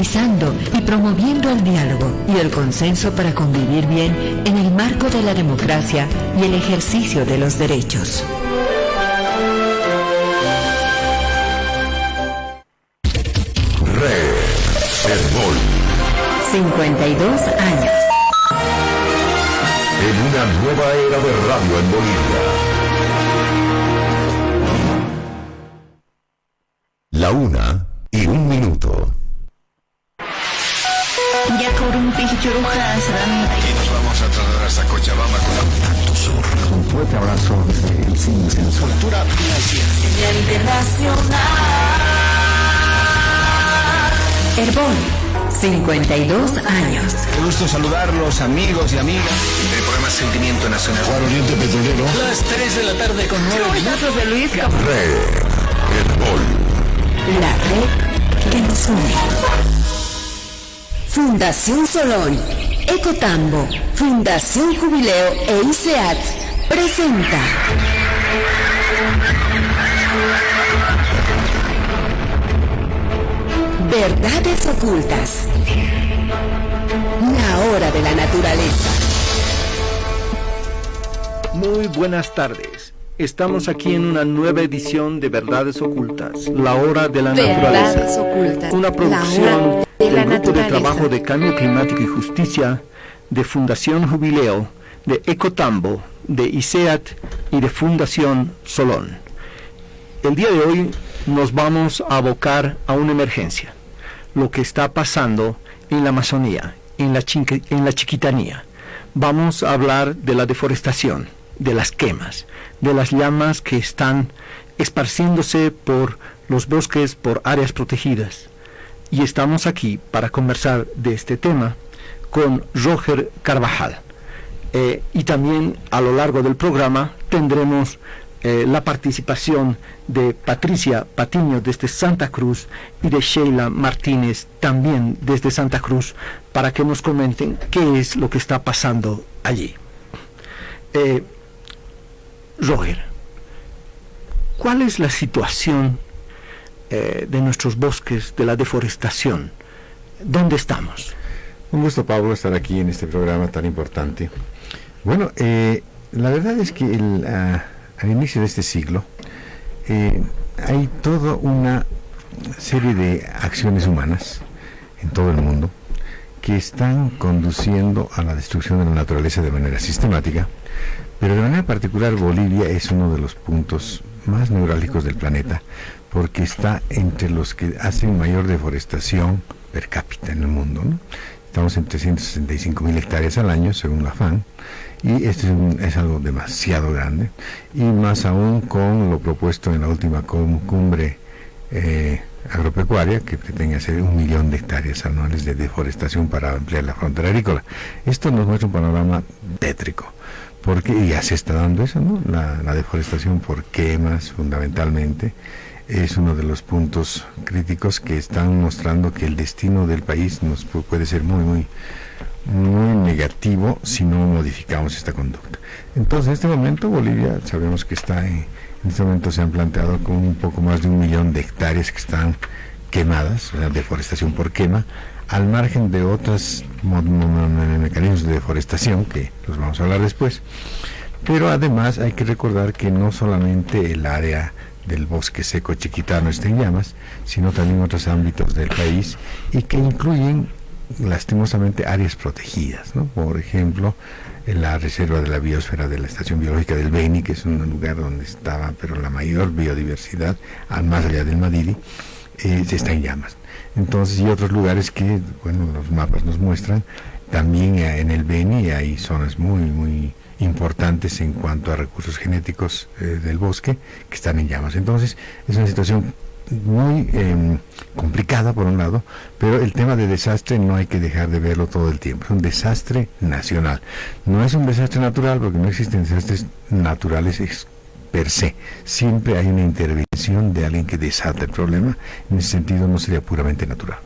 garantizando y promoviendo el diálogo y el consenso para convivir bien en el marco de la democracia y el ejercicio de los derechos. Red Herbol. 52 años. En una nueva era de radio en Bolivia. La 1:01. Ya por un pincho rojas. Y nos vamos a trasladar hasta Cochabamba con Contacto Sur. Un fuerte abrazo desde el cine sensual. Cultura financiera. Señal internacional. Herbol, 52 años. Qué gusto saludarlos, amigos y amigas del programa Sentimiento Nacional. Oriente Petrolero. Las 3 de la tarde con 9 minutos. de Luis Red Herbol. La red que nos une. Fundación Solón, Ecotambo, Fundación Jubileo e ICEAT presenta Verdades Ocultas. La hora de la naturaleza. Muy buenas tardes. Estamos aquí en una nueva edición de Verdades Ocultas, la hora de la naturaleza. Verdades Ocultas, Una producción la hora de la del Grupo de naturaleza. Trabajo de Cambio Climático y Justicia, de Fundación Jubileo, de Ecotambo, de ICEAT y de Fundación Solón. El día de hoy nos vamos a abocar a una emergencia, lo que está pasando en la Amazonía, en la Chiquitanía. Vamos a hablar de la deforestación, de las quemas, de las llamas que están esparciéndose por los bosques, por áreas protegidas. Y estamos aquí para conversar de este tema con Roger Carvajal. Y también a lo largo del programa tendremos la participación de Patricia Patiño desde Santa Cruz y de Sheila Martínez también desde Santa Cruz para que nos comenten qué es lo que está pasando allí. Roger, ¿cuál es la situación de nuestros bosques, de la deforestación? ¿Dónde estamos? Un gusto, Pablo, estar aquí en este programa tan importante. Bueno, la verdad es que al inicio de este siglo hay toda una serie de acciones humanas en todo el mundo que están conduciendo a la destrucción de la naturaleza de manera sistemática, pero de manera particular Bolivia es uno de los puntos más neurálgicos del planeta porque está entre los que hacen mayor deforestación per cápita en el mundo, ¿no? Estamos en 365.000 hectáreas al año, según la FAN, y esto es algo demasiado grande, y más aún con lo propuesto en la última cumbre agropecuaria, que pretende hacer 1 millón de hectáreas anuales de deforestación para ampliar la frontera agrícola. Esto nos muestra un panorama tétrico, porque ya se está dando eso, ¿no? La deforestación por quemas, fundamentalmente, es uno de los puntos críticos que están mostrando que el destino del país nos puede ser muy negativo si no modificamos esta conducta. Entonces, en este momento Bolivia sabemos que está en este momento se han planteado con un poco más de 1 millón de hectáreas que están quemadas, o sea, deforestación por quema, al margen de otros mecanismos de deforestación que los vamos a hablar después. Pero además hay que recordar que no solamente el área del bosque seco chiquitano está en llamas, sino también otros ámbitos del país y que incluyen lastimosamente áreas protegidas, ¿no? Por ejemplo, en la reserva de la biosfera de la Estación Biológica del Beni, que es un lugar donde estaba pero la mayor biodiversidad, más allá del Madiri, está en llamas. Entonces, y otros lugares que, bueno, los mapas nos muestran, también en el Beni hay zonas muy importantes en cuanto a recursos genéticos del bosque que están en llamas. Entonces, es una situación muy complicada por un lado, pero el tema de desastre no hay que dejar de verlo todo el tiempo. Es un desastre nacional, no es un desastre natural, porque no existen desastres naturales per se. Siempre hay una intervención de alguien que desata el problema. En ese sentido no sería puramente natural.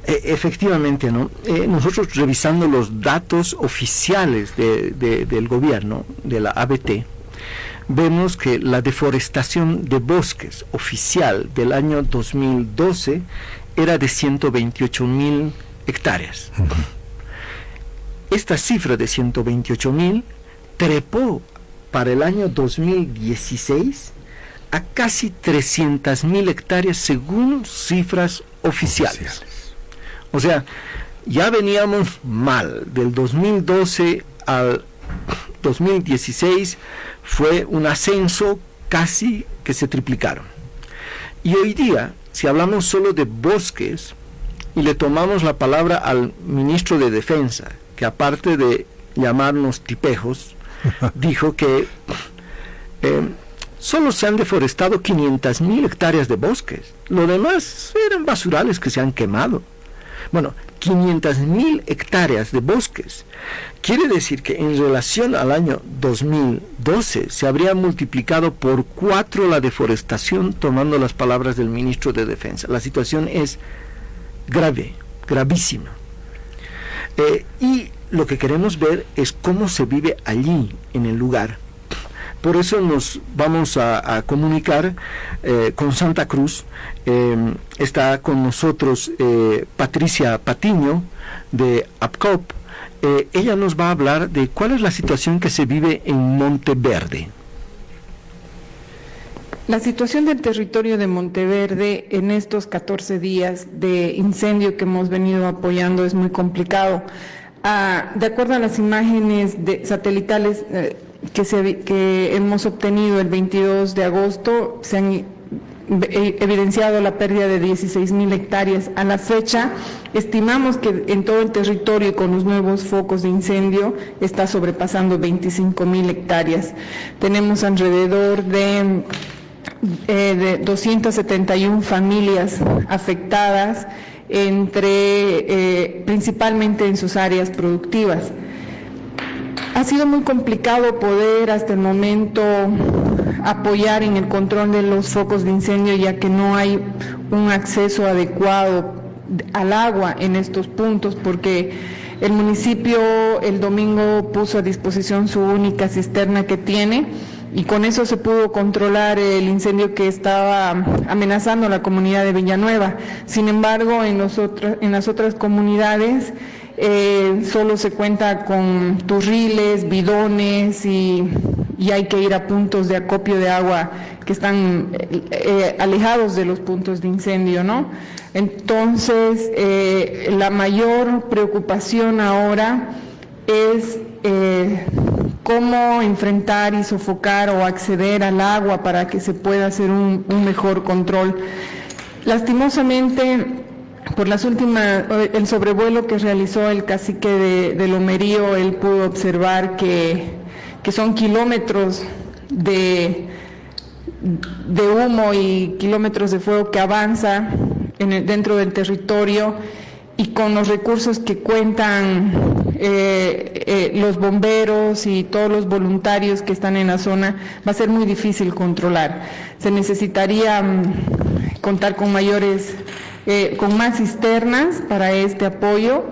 Efectivamente, ¿no? Nosotros revisando los datos oficiales del gobierno, de la ABT, vemos que la deforestación de bosques oficial del año 2012 era de 128.000 hectáreas. Esta cifra de 128.000 trepó para el año 2016 a casi 300.000 hectáreas según cifras oficiales. O sea, ya veníamos mal. Del 2012 al 2016 fue un ascenso casi que se triplicaron. Y hoy día, si hablamos solo de bosques y le tomamos la palabra al ministro de Defensa, que aparte de llamarnos tipejos, dijo que solo se han deforestado 500.000 hectáreas de bosques. Lo demás eran basurales que se han quemado. Bueno, 500.000 hectáreas de bosques. Quiere decir que en relación al año 2012 se habría multiplicado por 4 la deforestación, tomando las palabras del ministro de Defensa. La situación es grave, gravísima. Y lo que queremos ver es cómo se vive allí, en el lugar. Por eso nos vamos a comunicar con Santa Cruz. Está con nosotros Patricia Patiño de APCOP. Ella nos va a hablar de cuál es la situación que se vive en Monteverde. La situación del territorio de Monteverde en estos 14 días de incendio que hemos venido apoyando es muy complicado. De acuerdo a las imágenes satelitales que hemos obtenido el 22 de agosto, se han evidenciado la pérdida de 16.000 hectáreas. A la fecha, estimamos que en todo el territorio y con los nuevos focos de incendio está sobrepasando 25.000 hectáreas. Tenemos alrededor de 271 familias afectadas, principalmente en sus áreas productivas. Ha sido muy complicado poder hasta el momento apoyar en el control de los focos de incendio, ya que no hay un acceso adecuado al agua en estos puntos, porque el municipio el domingo puso a disposición su única cisterna que tiene, y con eso se pudo controlar el incendio que estaba amenazando la comunidad de Villanueva. Sin embargo, en las otras comunidades solo se cuenta con turriles, bidones, y hay que ir a puntos de acopio de agua que están alejados de los puntos de incendio, ¿no? Entonces, la mayor preocupación ahora es cómo enfrentar y sofocar o acceder al agua para que se pueda hacer un mejor control. Lastimosamente, por el sobrevuelo que realizó el cacique de Lomerío, él pudo observar que son kilómetros de humo y kilómetros de fuego que avanza dentro del territorio, y con los recursos que cuentan los bomberos y todos los voluntarios que están en la zona, va a ser muy difícil controlar. Se necesitaría contar con más cisternas para este apoyo,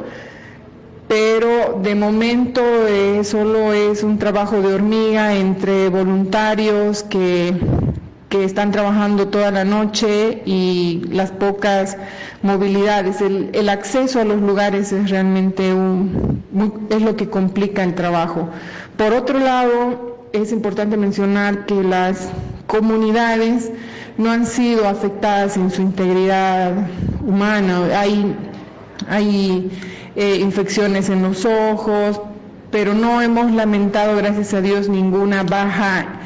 pero de momento solo es un trabajo de hormiga entre voluntarios que están trabajando toda la noche y las pocas movilidades. El acceso a los lugares es realmente es lo que complica el trabajo. Por otro lado, es importante mencionar que las comunidades no han sido afectadas en su integridad humana. Hay infecciones en los ojos, pero no hemos lamentado, gracias a Dios, ninguna baja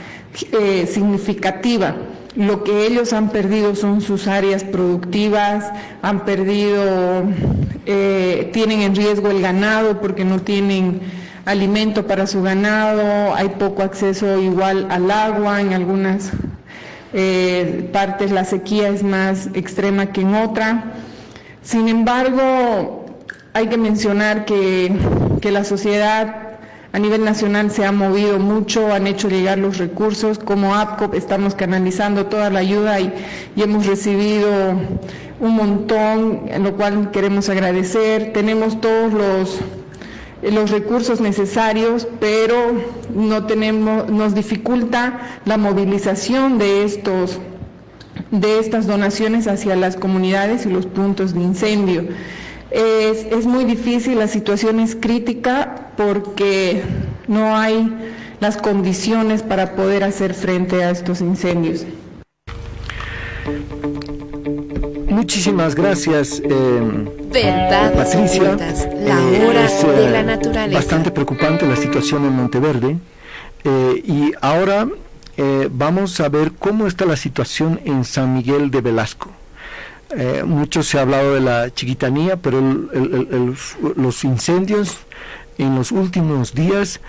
significativa. Lo que ellos han perdido son sus áreas productivas, tienen en riesgo el ganado porque no tienen alimento para su ganado, hay poco acceso igual al agua, en algunas partes la sequía es más extrema que en otra. Sin embargo, hay que mencionar que la sociedad a nivel nacional se ha movido mucho, han hecho llegar los recursos. Como APCOP estamos canalizando toda la ayuda y hemos recibido un montón, en lo cual queremos agradecer. Tenemos todos los recursos necesarios, pero nos dificulta la movilización de estos de estas donaciones hacia las comunidades y los puntos de incendio. Es muy difícil, la situación es crítica porque no hay las condiciones para poder hacer frente a estos incendios. Muchísimas gracias, Verdades Patricia. ocultas, la hora de la naturaleza. Bastante preocupante la situación en Monteverde. Y ahora vamos a ver cómo está la situación en San Miguel de Velasco. Mucho se ha hablado de la Chiquitanía, pero los incendios en los últimos días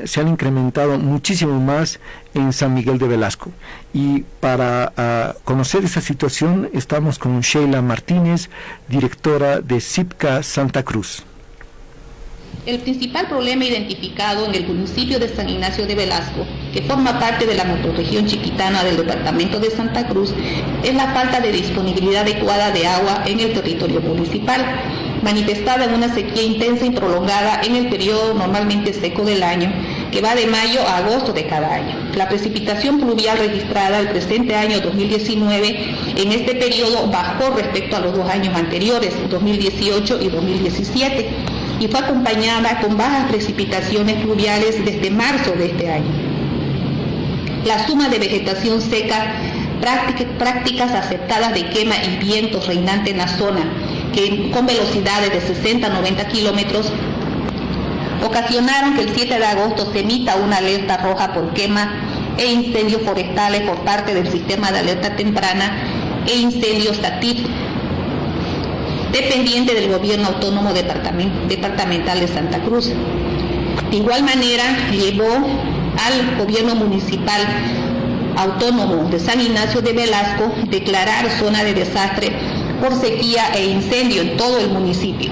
se han incrementado muchísimo más en San Miguel de Velasco. Y para conocer esa situación estamos con Sheila Martínez, directora de CIPCA Santa Cruz. El principal problema identificado en el municipio de San Ignacio de Velasco, que forma parte de la macrorregión chiquitana del departamento de Santa Cruz, es la falta de disponibilidad adecuada de agua en el territorio municipal, manifestada en una sequía intensa y prolongada en el periodo normalmente seco del año, que va de mayo a agosto de cada año. La precipitación pluvial registrada el presente año 2019 en este periodo bajó respecto a los 2 años anteriores, 2018 y 2017, y fue acompañada con bajas precipitaciones pluviales desde marzo de este año. La suma de vegetación seca, prácticas aceptadas de quema y vientos reinantes en la zona, que con velocidades de 60 a 90 kilómetros, ocasionaron que el 7 de agosto se emita una alerta roja por quema e incendios forestales por parte del sistema de alerta temprana e incendios SATIP, dependiente del gobierno autónomo departamental de Santa Cruz. De igual manera, llevó al gobierno municipal autónomo de San Ignacio de Velasco declarar zona de desastre por sequía e incendio en todo el municipio,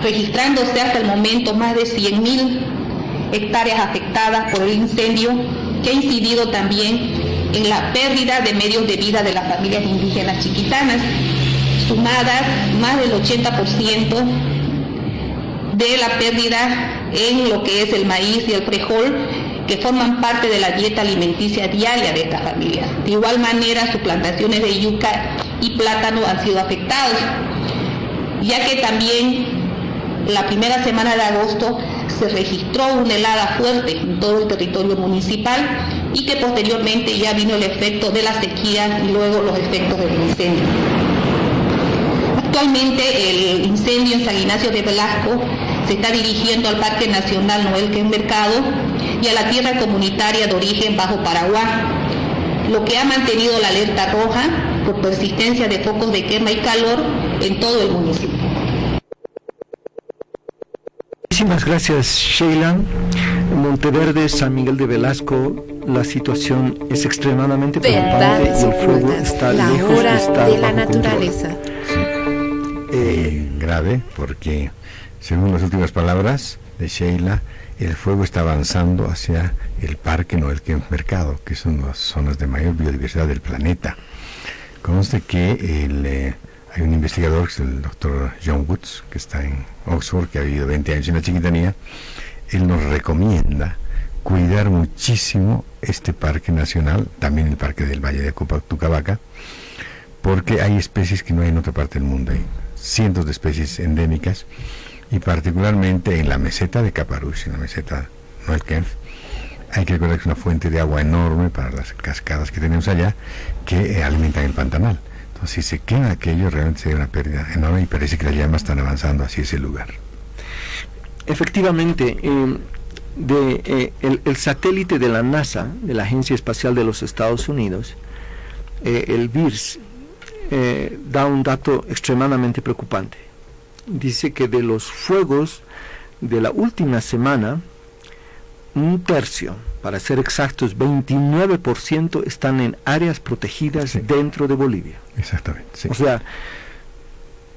registrándose hasta el momento más de 100.000 hectáreas afectadas por el incendio, que ha incidido también en la pérdida de medios de vida de las familias indígenas chiquitanas, sumadas más del 80% de la pérdida en lo que es el maíz y el frijol, que forman parte de la dieta alimenticia diaria de estas familias. De igual manera, sus plantaciones de yuca y plátano han sido afectados, ya que también la primera semana de agosto se registró una helada fuerte en todo el territorio municipal y que posteriormente ya vino el efecto de la sequía y luego los efectos del incendio. Actualmente el incendio en San Ignacio de Velasco se está dirigiendo al Parque Nacional Noel Quem Mercado y a la tierra comunitaria de origen Bajo Paraguá, lo que ha mantenido la alerta roja por persistencia de focos de quema y calor en todo el municipio. Muchísimas gracias, Sheila. En Monteverde, San Miguel de Velasco, la situación es extremadamente preocupante y el fuego está la lejos hora de estar de la bajo naturaleza. Grave, porque según las últimas palabras de Sheila, el fuego está avanzando hacia el Parque Noel Quem Mercado, que son las zonas de mayor biodiversidad del planeta. Conste que hay un investigador, que es el doctor John Woods, que está en Oxford, que ha vivido 20 años en la Chiquitanía. Él nos recomienda cuidar muchísimo este parque nacional, también el parque del Valle de Tucabaca, porque hay especies que no hay en otra parte del mundo. Hay cientos de especies endémicas, y particularmente en la meseta de Caparuch, en la meseta Noel Kempf, hay que recordar que es una fuente de agua enorme para las cascadas que tenemos allá, que alimentan el Pantanal. Entonces, si se quema aquello, realmente sería una pérdida enorme, y parece que las llamas están avanzando hacia ese lugar. Efectivamente, el satélite de la NASA, de la Agencia Espacial de los Estados Unidos, el VIRS, da un dato extremadamente preocupante. Dice que de los fuegos de la última semana, un tercio, para ser exactos, 29% están en áreas protegidas dentro de Bolivia. Exactamente, sí. O sea,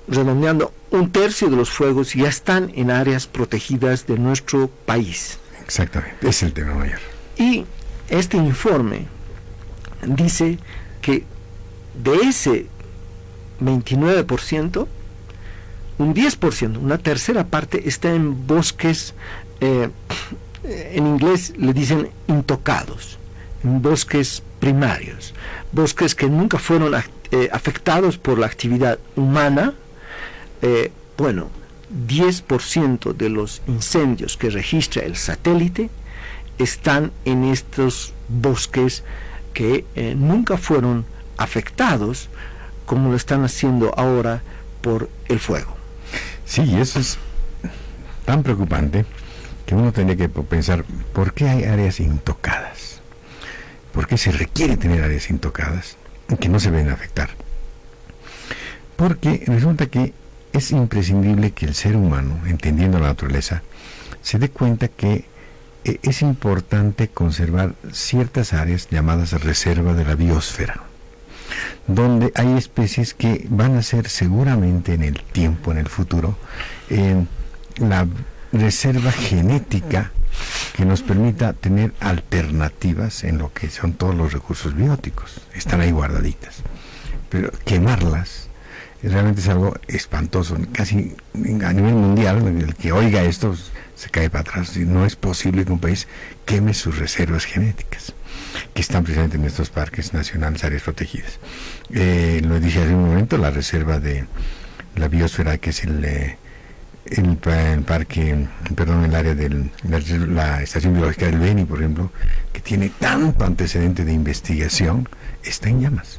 redondeando, un tercio de los fuegos ya están en áreas protegidas de nuestro país. Exactamente, es el tema mayor. Y este informe dice que de ese 29%, un 10%, una tercera parte, está en bosques, en inglés le dicen intocados, en bosques primarios, bosques que nunca fueron afectados por la actividad humana. 10% de los incendios que registra el satélite están en estos bosques que nunca fueron afectados como lo están haciendo ahora por el fuego. Sí, eso es tan preocupante que uno tendría que pensar, ¿por qué hay áreas intocadas? ¿Por qué se requiere tener áreas intocadas que no se ven afectar? Porque resulta que es imprescindible que el ser humano, entendiendo la naturaleza, se dé cuenta que es importante conservar ciertas áreas llamadas reserva de la biosfera, donde hay especies que van a ser seguramente en el tiempo, en el futuro, la reserva genética que nos permita tener alternativas en lo que son todos los recursos bióticos. Están ahí guardaditas. Pero quemarlas realmente es algo espantoso. Casi a nivel mundial, el que oiga esto se cae para atrás. No es posible que un país queme sus reservas genéticas, que están precisamente en estos parques nacionales, áreas protegidas. Lo dije hace un momento, la reserva de la biosfera, que es el área de la Estación Biológica del Beni, por ejemplo, que tiene tanto antecedente de investigación, está en llamas.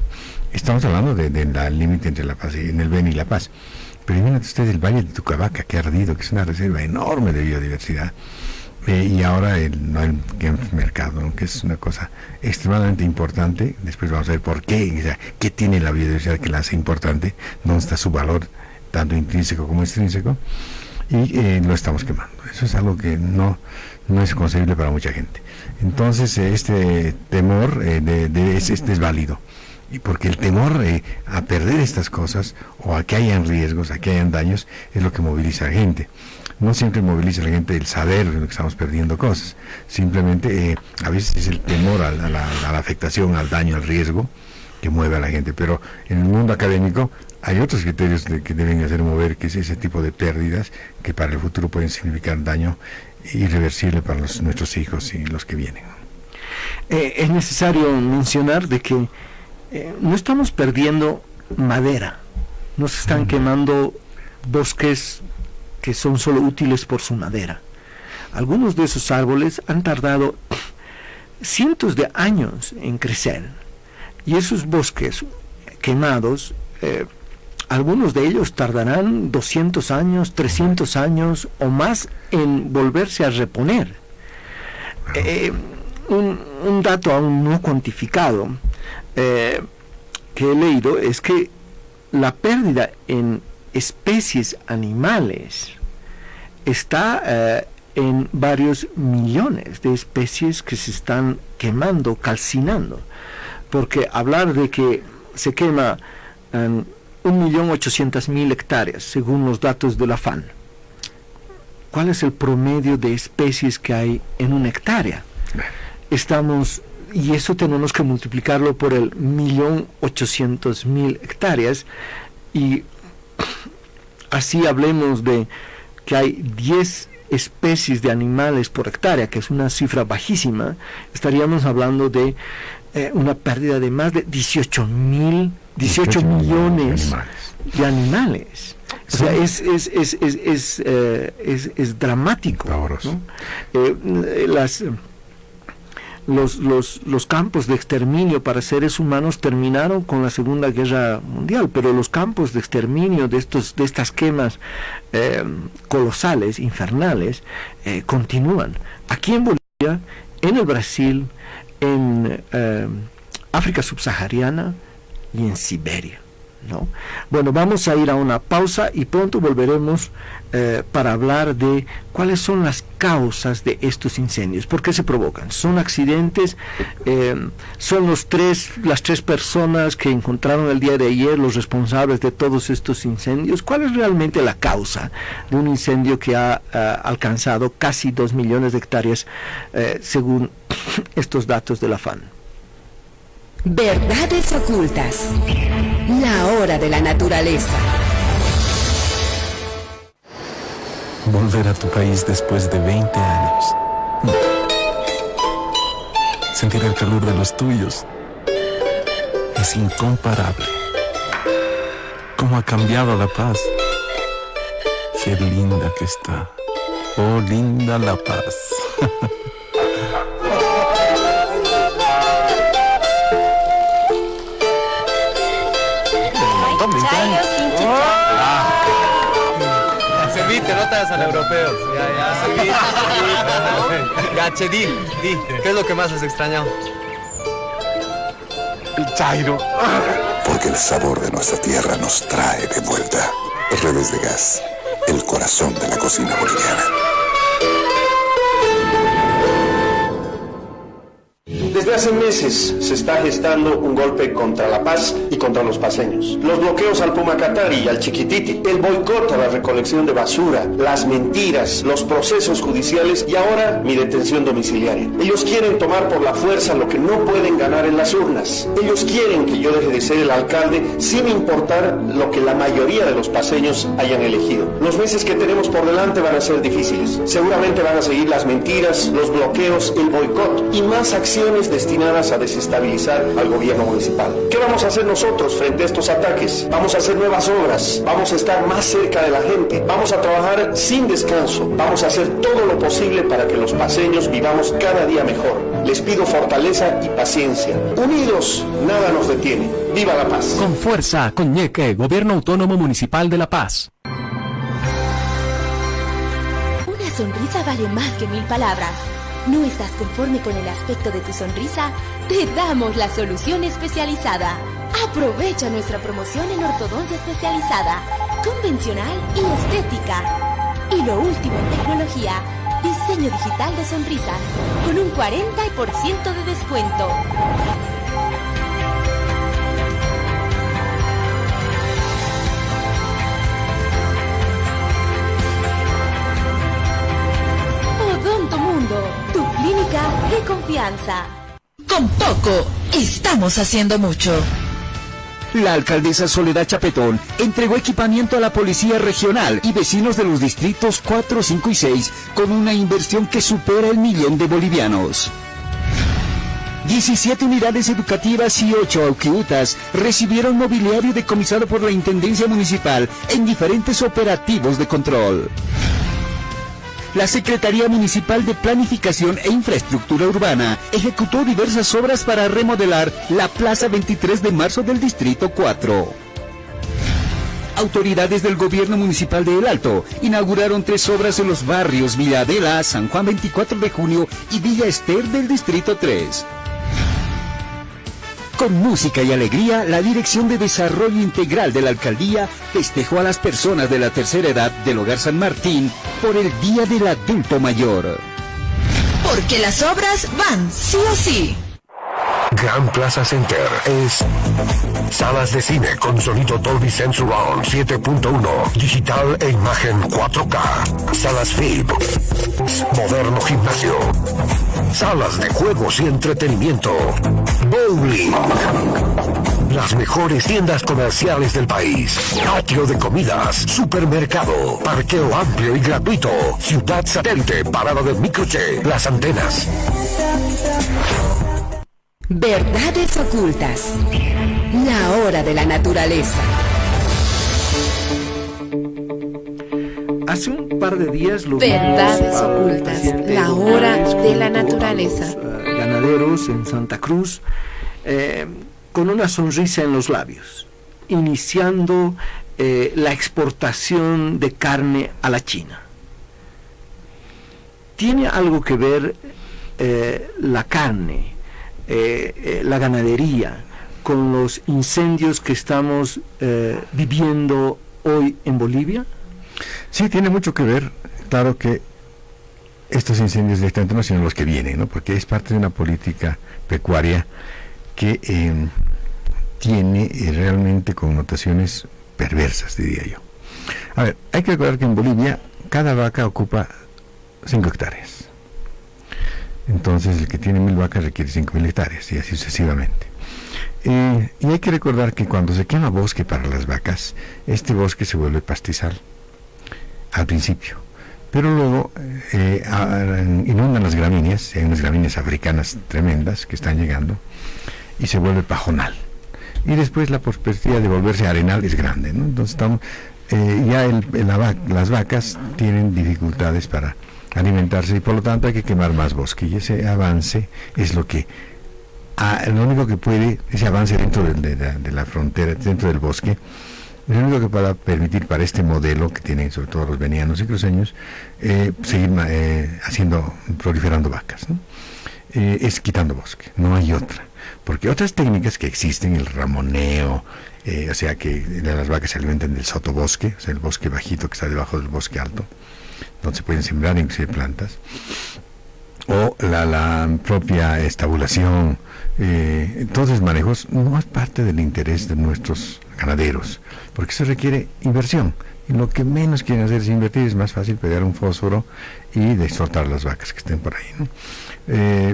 Estamos hablando de la límite entre La Paz y en el Beni y La Paz. Pero imagínate usted el Valle de Tucabaca, que ha ardido, que es una reserva enorme de biodiversidad. Y ahora el mercado, ¿no? Que es una cosa extremadamente importante. Después vamos a ver por qué, o sea, qué tiene la biodiversidad que la hace importante, dónde está su valor, tanto intrínseco como extrínseco, y lo estamos quemando. Eso es algo que no es concebible para mucha gente. Entonces este temor es válido, y porque el temor a perder estas cosas, o a que hayan riesgos, a que hayan daños, es lo que moviliza a la gente. No siempre moviliza a la gente el saber que estamos perdiendo cosas, simplemente a veces es el temor a la afectación, al daño, al riesgo, que mueve a la gente. Pero en el mundo académico hay otros criterios que deben hacer mover, que es ese tipo de pérdidas que para el futuro pueden significar daño irreversible para nuestros hijos y los que vienen. Es necesario mencionar de que no estamos perdiendo madera, no se están quemando bosques que son solo útiles por su madera. Algunos de esos árboles han tardado cientos de años en crecer, y esos bosques quemados, algunos de ellos tardarán 200 años, 300 años o más en volverse a reponer. Un dato aún no cuantificado que he leído es que la pérdida en especies animales está en varios millones de especies que se están quemando, calcinando, porque hablar de que se quema 1.800.000 hectáreas según los datos de la FAN. ¿Cuál es el promedio de especies que hay en una hectárea? Y eso tenemos que multiplicarlo por el 1.800.000 hectáreas, y así hablemos de que hay 10 especies de animales por hectárea, que es una cifra bajísima. Estaríamos hablando de una pérdida de más de 18 millones de animales. O sea, es dramático, ¿no? Los campos de exterminio para seres humanos terminaron con la Segunda Guerra Mundial, pero los campos de exterminio de estas quemas colosales, infernales, continúan. Aquí en Bolivia, en el Brasil, en África subsahariana y en Siberia, ¿no? Bueno, vamos a ir a una pausa y pronto volveremos para hablar de cuáles son las causas de estos incendios, por qué se provocan. ¿Son accidentes? ¿Son las tres personas que encontraron el día de ayer los responsables de todos estos incendios? ¿Cuál es realmente la causa de un incendio que ha alcanzado casi 2 millones de hectáreas según estos datos de la FAN? Verdades ocultas. La hora de la naturaleza. Volver a tu país después de 20 años. Sentir el calor de los tuyos. es incomparable. ¿Cómo ha cambiado La Paz? Qué linda que está. Oh, linda La Paz. Servite, no te hagas al europeo. Ya, servite. Ya, che, di, ¿qué es lo que más has extrañado? El chairo. Porque el sabor de nuestra tierra nos trae de vuelta. Redes de Gas, el corazón de la cocina boliviana. Desde hace meses se está gestando un golpe contra La Paz y contra los paceños. Los bloqueos al Pumacatari y al Chiquititi, el boicot a la recolección de basura, las mentiras, los procesos judiciales y ahora mi detención domiciliaria. Ellos quieren tomar por la fuerza lo que no pueden ganar en las urnas. Ellos quieren que yo deje de ser el alcalde sin importar lo que la mayoría de los paceños hayan elegido. Los meses que tenemos por delante van a ser difíciles. Seguramente van a seguir las mentiras, los bloqueos, el boicot y más acciones destinadas a desestabilizar al gobierno municipal. ¿Qué vamos a hacer nosotros frente a estos ataques? Vamos a hacer nuevas obras, vamos a estar más cerca de la gente, vamos a trabajar sin descanso, vamos a hacer todo lo posible para que los paceños vivamos cada día mejor. Les pido fortaleza y paciencia. Unidos, nada nos detiene. ¡Viva La Paz! Con fuerza, con Ñeque, Gobierno Autónomo Municipal de La Paz. Una sonrisa vale más que 1000 palabras. ¿No estás conforme con el aspecto de tu sonrisa? Te damos la solución especializada. Aprovecha nuestra promoción en ortodoncia especializada, convencional y estética. Y lo último en tecnología, diseño digital de sonrisas, con un 40% de descuento. Odonto Mundo, tu clínica de confianza. Con poco, estamos haciendo mucho. La alcaldesa Soledad Chapetón entregó equipamiento a la Policía Regional y vecinos de los distritos 4, 5 y 6 con una inversión que supera el 1.000.000 de bolivianos. 17 unidades educativas y 8 auquiutas recibieron mobiliario decomisado por la Intendencia Municipal en diferentes operativos de control. La Secretaría Municipal de Planificación e Infraestructura Urbana ejecutó diversas obras para remodelar la Plaza 23 de Marzo del Distrito 4. Autoridades del Gobierno Municipal de El Alto inauguraron 3 obras en los barrios Villa Adela, San Juan 24 de Junio y Villa Ester del Distrito 3. Con música y alegría, la Dirección de Desarrollo Integral de la Alcaldía festejó a las personas de la tercera edad del Hogar San Martín por el Día del Adulto Mayor. Porque las obras van sí o sí. Gran Plaza Center es salas de cine con sonido Dolby Sense Surround 7.1, digital e imagen 4K, salas VIP, moderno gimnasio, salas de juegos y entretenimiento, bowling, las mejores tiendas comerciales del país, patio de comidas, supermercado, parqueo amplio y gratuito, ciudad satélite, parada de microche, las antenas. Verdades ocultas. La hora de la naturaleza. Hace un par de días lo Verdades ocultas. La hora de la naturaleza. Ganaderos en Santa Cruz con una sonrisa en los labios, iniciando la exportación de carne a la China. ¿Tiene algo que ver la carne, la ganadería, con los incendios que estamos viviendo hoy en Bolivia? Sí, tiene mucho que ver. Claro que estos incendios directamente no son los que vienen, ¿no? Porque es parte de una política pecuaria que tiene realmente connotaciones perversas, diría yo. A ver, hay que recordar que en Bolivia cada vaca ocupa 5 hectáreas. Entonces el que tiene 1000 vacas requiere 5000 hectáreas y así sucesivamente. Y hay que recordar que cuando se quema bosque para las vacas, este bosque se vuelve pastizal al principio, pero luego inundan las gramíneas, hay unas gramíneas africanas tremendas que están llegando, y se vuelve pajonal. y después la perspectiva de volverse arenal es grande, ¿no? Entonces estamos, las vacas tienen dificultades para alimentarse y por lo tanto hay que quemar más bosque, y ese avance es lo único que puede, ese avance dentro de la frontera, dentro del bosque, es lo único que pueda permitir para este modelo que tienen sobre todo los venianos y cruceños seguir proliferando vacas, ¿no? Es quitando bosque, no hay otra, porque otras técnicas que existen, el ramoneo, o sea que las vacas se alimentan del sotobosque, o sea el bosque bajito que está debajo del bosque alto, donde se pueden sembrar inclusive plantas, o la propia estabulación, todos esos manejos no es parte del interés de nuestros ganaderos, porque eso requiere inversión, y lo que menos quieren hacer es invertir. Es más fácil pegar un fósforo y desoltar las vacas que estén por ahí, ¿no?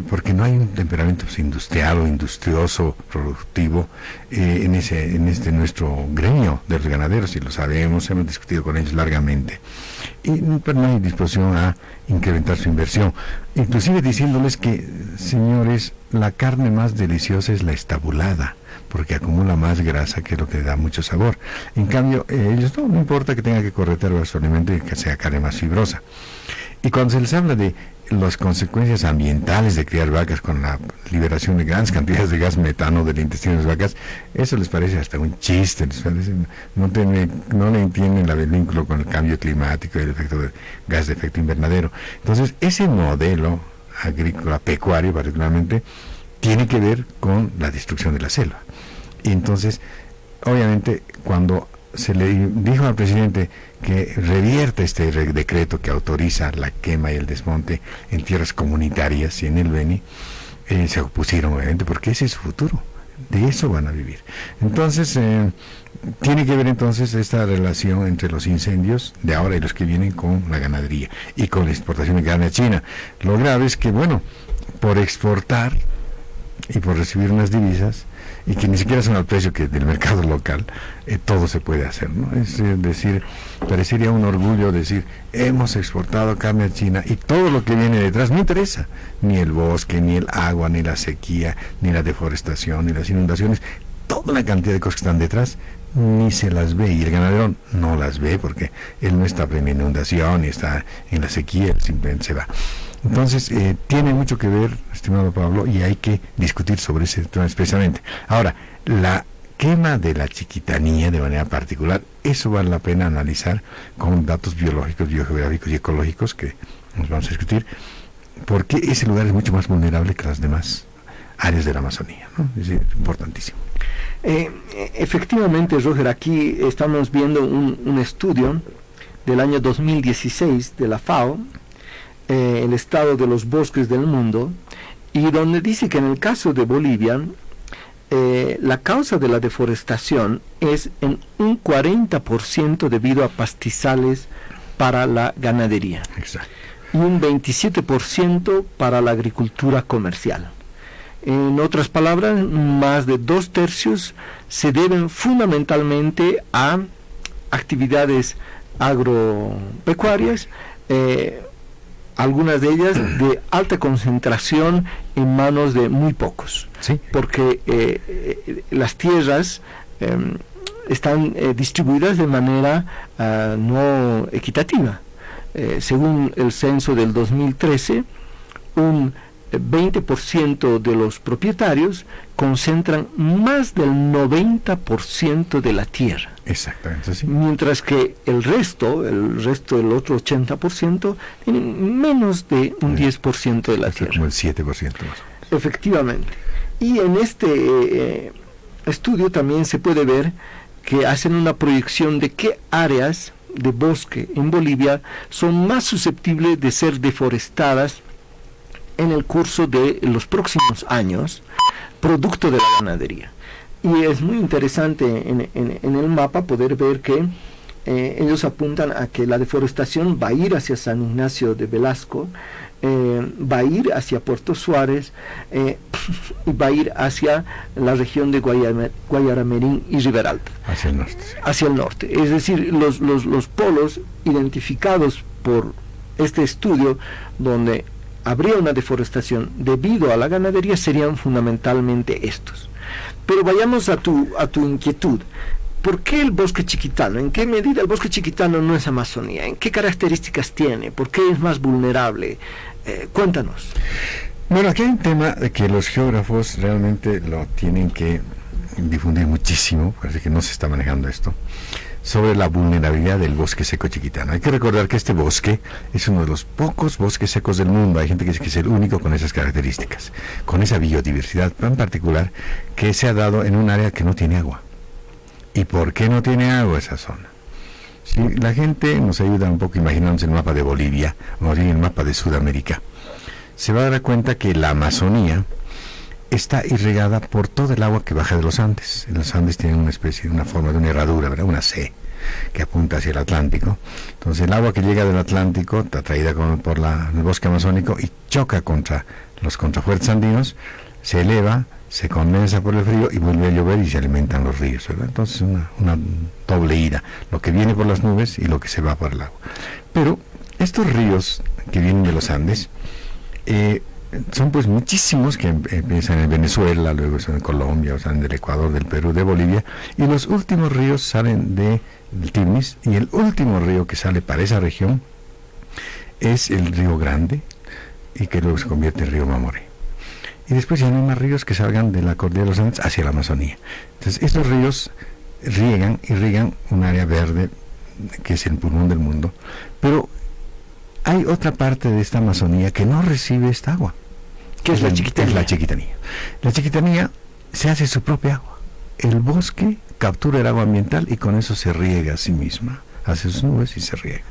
Porque no hay un temperamento industrial o industrioso productivo en este nuestro gremio de los ganaderos, y lo sabemos, hemos discutido con ellos largamente, pero no hay disposición a incrementar su inversión, inclusive diciéndoles que, señores, la carne más deliciosa es la estabulada, porque acumula más grasa, que es lo que le da mucho sabor. En cambio, ellos no importa que tenga que corretear su alimento y que sea carne más fibrosa. Y cuando se les habla de las consecuencias ambientales de criar vacas con la liberación de grandes cantidades de gas metano del intestino de las vacas, eso les parece hasta un chiste, les parece, no le entienden el vínculo con el cambio climático y el efecto de gas de efecto invernadero. Entonces, ese modelo agrícola, pecuario particularmente, tiene que ver con la destrucción de la selva. Y entonces, obviamente, cuando se le dijo al presidente que revierta este decreto que autoriza la quema y el desmonte en tierras comunitarias y en el Beni, se opusieron, obviamente, porque ese es su futuro, de eso van a vivir. Entonces, tiene que ver entonces esta relación entre los incendios de ahora y los que vienen con la ganadería y con la exportación de carne a China. Lo grave es que, bueno, por exportar y por recibir unas divisas, y que ni siquiera son al precio que del mercado local, todo se puede hacer, ¿no? Es decir, parecería un orgullo decir, hemos exportado carne a China, y todo lo que viene detrás no interesa, ni el bosque, ni el agua, ni la sequía, ni la deforestación, ni las inundaciones, toda la cantidad de cosas que están detrás ni se las ve, y el ganadero no las ve porque él no está en inundación, ni está en la sequía, él simplemente se va. Entonces, tiene mucho que ver, estimado Pablo, y hay que discutir sobre ese tema especialmente. Ahora, la quema de la chiquitanía de manera particular, eso vale la pena analizar con datos biológicos, biogeográficos y ecológicos que nos vamos a discutir, porque ese lugar es mucho más vulnerable que las demás áreas de la Amazonía, ¿no? Es importantísimo. Efectivamente, Roger, aquí estamos viendo un estudio del año 2016 de la FAO, el estado de los bosques del mundo, y donde dice que en el caso de Bolivia, la causa de la deforestación es en un 40% debido a pastizales para la ganadería. Exacto. Y un 27% para la agricultura comercial. En otras palabras, más de 2/3 se deben fundamentalmente a actividades agropecuarias, algunas de ellas de alta concentración en manos de muy pocos, ¿sí? Porque las tierras están distribuidas de manera no equitativa. Según el censo del 2013, un 20% de los propietarios concentran más del 90% de la tierra. Exactamente, sí. Mientras que el resto del otro 80%, tienen menos de un 10% de la tierra. Como el 7% más. Efectivamente. Y en este estudio también se puede ver que hacen una proyección de qué áreas de bosque en Bolivia son más susceptibles de ser deforestadas en el curso de los próximos años, producto de la ganadería. Y es muy interesante en el mapa poder ver que ellos apuntan a que la deforestación va a ir hacia San Ignacio de Velasco, va a ir hacia Puerto Suárez, y va a ir hacia la región de Guayaramerín y Riberalta. Hacia el norte. Hacia el norte. Es decir, los polos identificados por este estudio, donde habría una deforestación debido a la ganadería, serían fundamentalmente estos. Pero vayamos a tu inquietud. ¿Por qué el bosque chiquitano? ¿En qué medida el bosque chiquitano no es Amazonía? ¿En qué características tiene? ¿Por qué es más vulnerable? Cuéntanos. Bueno, aquí hay un tema de que los geógrafos realmente lo tienen que difundir muchísimo, parece que no se está manejando esto, sobre la vulnerabilidad del bosque seco chiquitano. Hay que recordar que este bosque es uno de los pocos bosques secos del mundo. Hay gente que dice que es el único con esas características, con esa biodiversidad tan particular que se ha dado en un área que no tiene agua. ¿Y por qué no tiene agua esa zona? Si la gente nos ayuda un poco imaginándose el mapa de Bolivia, o más bien el mapa de Sudamérica, se va a dar cuenta que la Amazonía está irrigada por todo el agua que baja de los Andes. En los Andes tienen una forma de una herradura, ¿verdad? Una C, que apunta hacia el Atlántico. Entonces el agua que llega del Atlántico está atraída por el bosque amazónico y choca contra los contrafuertes andinos, se eleva, se condensa por el frío y vuelve a llover y se alimentan los ríos, ¿verdad? Entonces una doble ida, lo que viene por las nubes y lo que se va por el agua. Pero estos ríos que vienen de los Andes son pues muchísimos, que empiezan en Venezuela, luego son en Colombia, o salen del Ecuador, del Perú, de Bolivia, y los últimos ríos salen del Tigris, y el último río que sale para esa región es el río Grande, y que luego se convierte en río Mamoré. Y después ya no hay más ríos que salgan de la cordillera de los Andes hacia la Amazonía. Entonces estos ríos irrigan un área verde que es el pulmón del mundo, pero hay otra parte de esta Amazonía que no recibe esta agua, que es la Chiquitanía. Es la Chiquitanía. La Chiquitanía se hace su propia agua. El bosque captura el agua ambiental y con eso se riega a sí misma, hace sus nubes y se riega.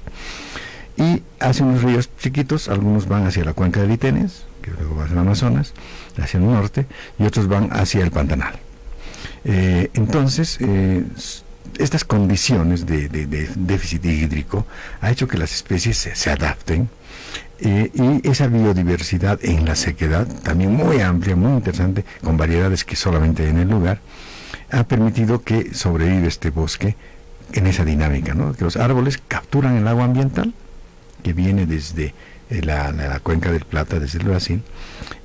Y hace unos ríos chiquitos, algunos van hacia la cuenca de Litenes, que luego va hacia el Amazonas, hacia el norte, y otros van hacia el Pantanal. Entonces, estas condiciones de déficit hídrico ha hecho que las especies se adapten, y esa biodiversidad en la sequedad, también muy amplia, muy interesante, con variedades que solamente hay en el lugar, ha permitido que sobreviva este bosque en esa dinámica, ¿no? Que los árboles capturan el agua ambiental que viene desde la cuenca del Plata, desde el Brasil,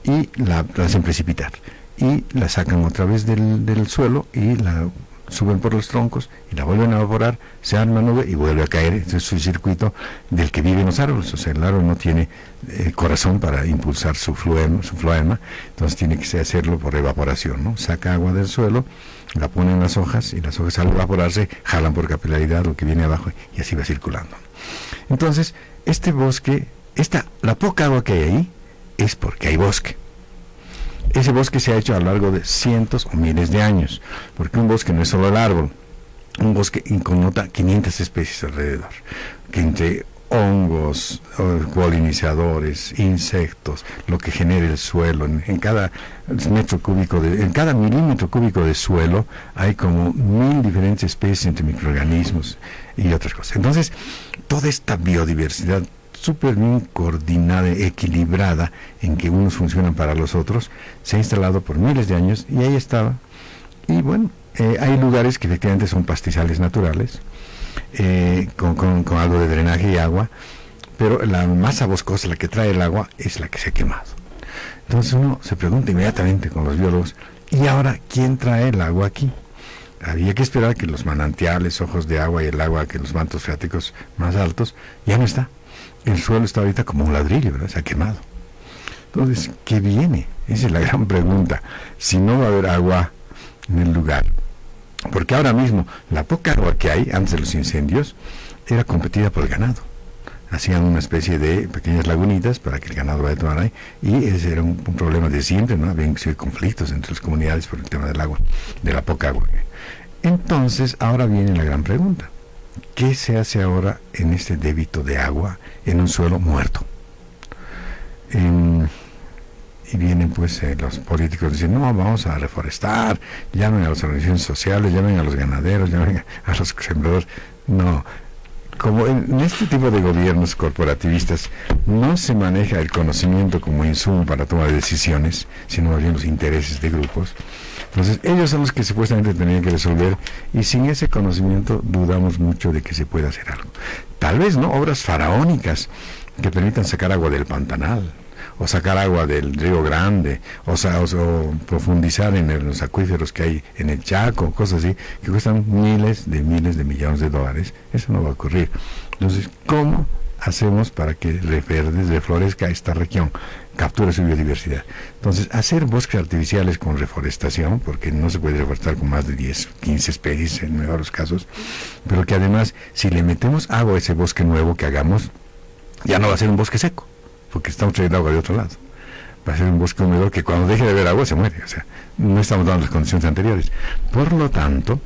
y la hacen precipitar, y la sacan otra vez del suelo y la suben por los troncos y la vuelven a evaporar, se arma nube y vuelve a caer. Ese es su circuito del que viven los árboles. O sea, el árbol no tiene corazón para impulsar su floema, entonces tiene que hacerlo por evaporación, ¿no? Saca agua del suelo, la pone en las hojas, y las hojas al evaporarse jalan por capilaridad lo que viene abajo y así va circulando. Entonces este bosque, la poca agua que hay ahí es porque hay bosque. Ese bosque se ha hecho a lo largo de cientos o miles de años, porque un bosque no es solo el árbol. Un bosque connota 500 especies alrededor, que entre hongos, polinizadores, insectos, lo que genera el suelo, en cada milímetro cúbico de suelo hay como 1000 diferentes especies entre microorganismos y otras cosas. Entonces, toda esta biodiversidad súper bien coordinada, equilibrada, en que unos funcionan para los otros, se ha instalado por miles de años y ahí estaba. Y bueno, hay lugares que efectivamente son pastizales naturales, con algo de drenaje y agua, pero la masa boscosa, la que trae el agua, es la que se ha quemado. Entonces uno se pregunta inmediatamente con los biólogos, ¿y ahora quién trae el agua aquí? Había que esperar que los manantiales, ojos de agua y el agua, que los mantos freáticos más altos, ya no está. El suelo está ahorita como un ladrillo, ¿verdad? Se ha quemado. Entonces, ¿qué viene? Esa es la gran pregunta. Si no va a haber agua en el lugar, porque ahora mismo la poca agua que hay antes de los incendios era competida por el ganado. Hacían una especie de pequeñas lagunitas para que el ganado vaya a tomar ahí, y ese era un problema de siempre, ¿no? Había inclusive conflictos entre las comunidades por el tema del agua, de la poca agua. Entonces, ahora viene la gran pregunta. ¿Qué se hace ahora en este débito de agua en un suelo muerto? Y vienen pues los políticos dicen, no, vamos a reforestar, llamen a las organizaciones sociales, llamen a los ganaderos, llamen a los sembradores. No, como en este tipo de gobiernos corporativistas no se maneja el conocimiento como insumo para toma de decisiones, sino más bien los intereses de grupos. Entonces ellos son los que supuestamente tenían que resolver, y sin ese conocimiento dudamos mucho de que se pueda hacer algo. Tal vez no obras faraónicas que permitan sacar agua del Pantanal, o sacar agua del Río Grande, o profundizar en los acuíferos que hay en el Chaco, cosas así, que cuestan miles de millones de dólares. Eso no va a ocurrir. Entonces, ¿cómo hacemos para que reflorezca esta región, capture su biodiversidad? Entonces, hacer bosques artificiales con reforestación, porque no se puede reforestar con más de 10, 15 especies en mejores casos, pero que además, si le metemos agua a ese bosque nuevo que hagamos, ya no va a ser un bosque seco, porque estamos trayendo agua de otro lado. Va a ser un bosque húmedo que cuando deje de haber agua se muere, o sea, no estamos dando las condiciones anteriores. Por lo tanto,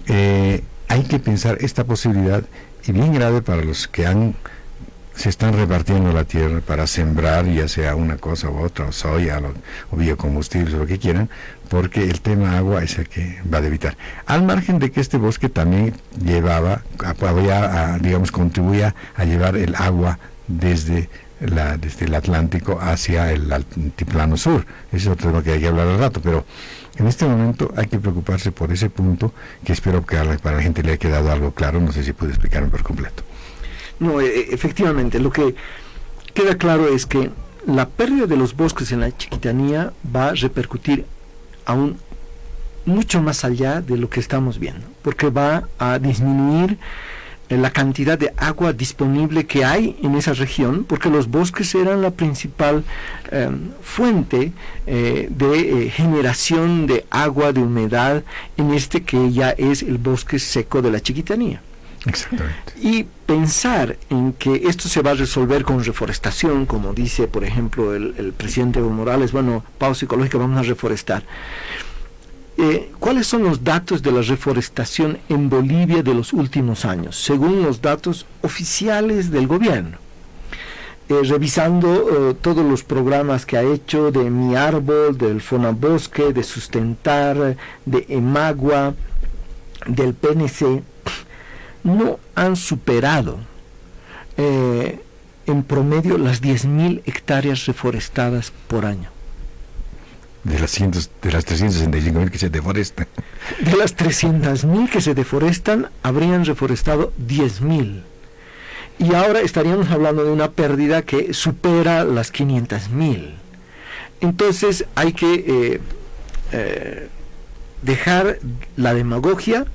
hay que pensar esta posibilidad, y bien grave para los que se están repartiendo la tierra para sembrar, ya sea una cosa u otra, o soya, o biocombustibles, o lo que quieran, porque el tema agua es el que va a evitar. Al margen de que este bosque también contribuía a llevar el agua desde el Atlántico hacia el altiplano sur. Ese es otro tema que hay que hablar al rato, pero en este momento hay que preocuparse por ese punto, que espero que para la gente le haya quedado algo claro. No sé si puede explicarme por completo. No, efectivamente, lo que queda claro es que la pérdida de los bosques en la Chiquitanía va a repercutir aún mucho más allá de lo que estamos viendo, porque va a disminuir la cantidad de agua disponible que hay en esa región, porque los bosques eran la principal fuente de generación de agua, de humedad, en este que ya es el bosque seco de la Chiquitanía. Exactamente. Y pensar en que esto se va a resolver con reforestación, como dice, por ejemplo, el presidente Evo Morales, bueno, pausa ecológica, vamos a reforestar. ¿Cuáles son los datos de la reforestación en Bolivia de los últimos años, según los datos oficiales del gobierno? Revisando todos los programas que ha hecho de Mi Árbol, del Fonabosque, de Sustentar, de Emagua, del PNC, no han superado en promedio las 10.000 hectáreas reforestadas por año. De las 365.000 que se deforestan. De las 300.000 que se deforestan, habrían reforestado 10.000. Y ahora estaríamos hablando de una pérdida que supera las 500.000. Entonces hay que dejar la demagogia,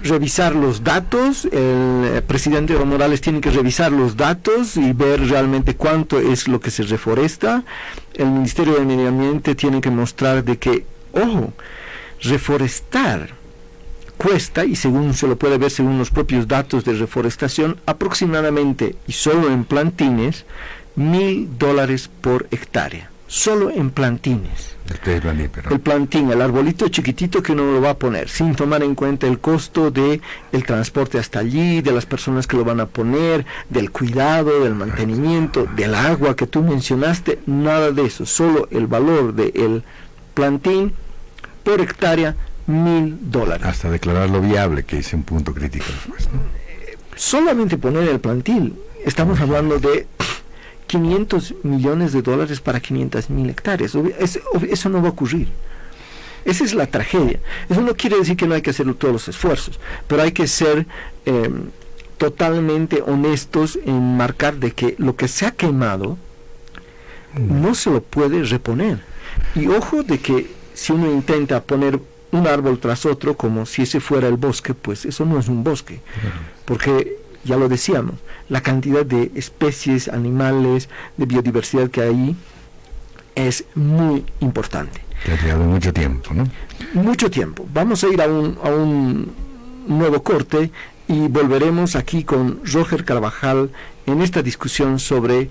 revisar los datos. El presidente Evo Morales tiene que revisar los datos y ver realmente cuánto es lo que se reforesta. El Ministerio de Medio Ambiente tiene que mostrar de que, ojo, reforestar cuesta, y según se lo puede ver según los propios datos de reforestación, aproximadamente, y solo en plantines, $1,000 por hectárea, solo en plantines. El plantín, el arbolito chiquitito que uno lo va a poner, sin tomar en cuenta el costo de el transporte hasta allí, de las personas que lo van a poner, del cuidado, del mantenimiento, del agua que tú mencionaste, nada de eso, solo el valor del plantín por hectárea, $1,000. Hasta declararlo viable, que es un punto crítico después, ¿no? Solamente poner el plantín, estamos hablando de $500 millones para 500.000 hectáreas. Eso no va a ocurrir. Esa es la tragedia. Eso no quiere decir que no hay que hacer todos los esfuerzos, pero hay que ser totalmente honestos en marcar de que lo que se ha quemado no se lo puede reponer. Y ojo de que si uno intenta poner un árbol tras otro como si ese fuera el bosque, pues eso no es un bosque, porque ya lo decíamos, la cantidad de especies, animales, de biodiversidad que hay ahí es muy importante. Que ha llevado mucho tiempo, ¿no? Mucho tiempo. Vamos a ir a un nuevo corte y volveremos aquí con Roger Carvajal en esta discusión sobre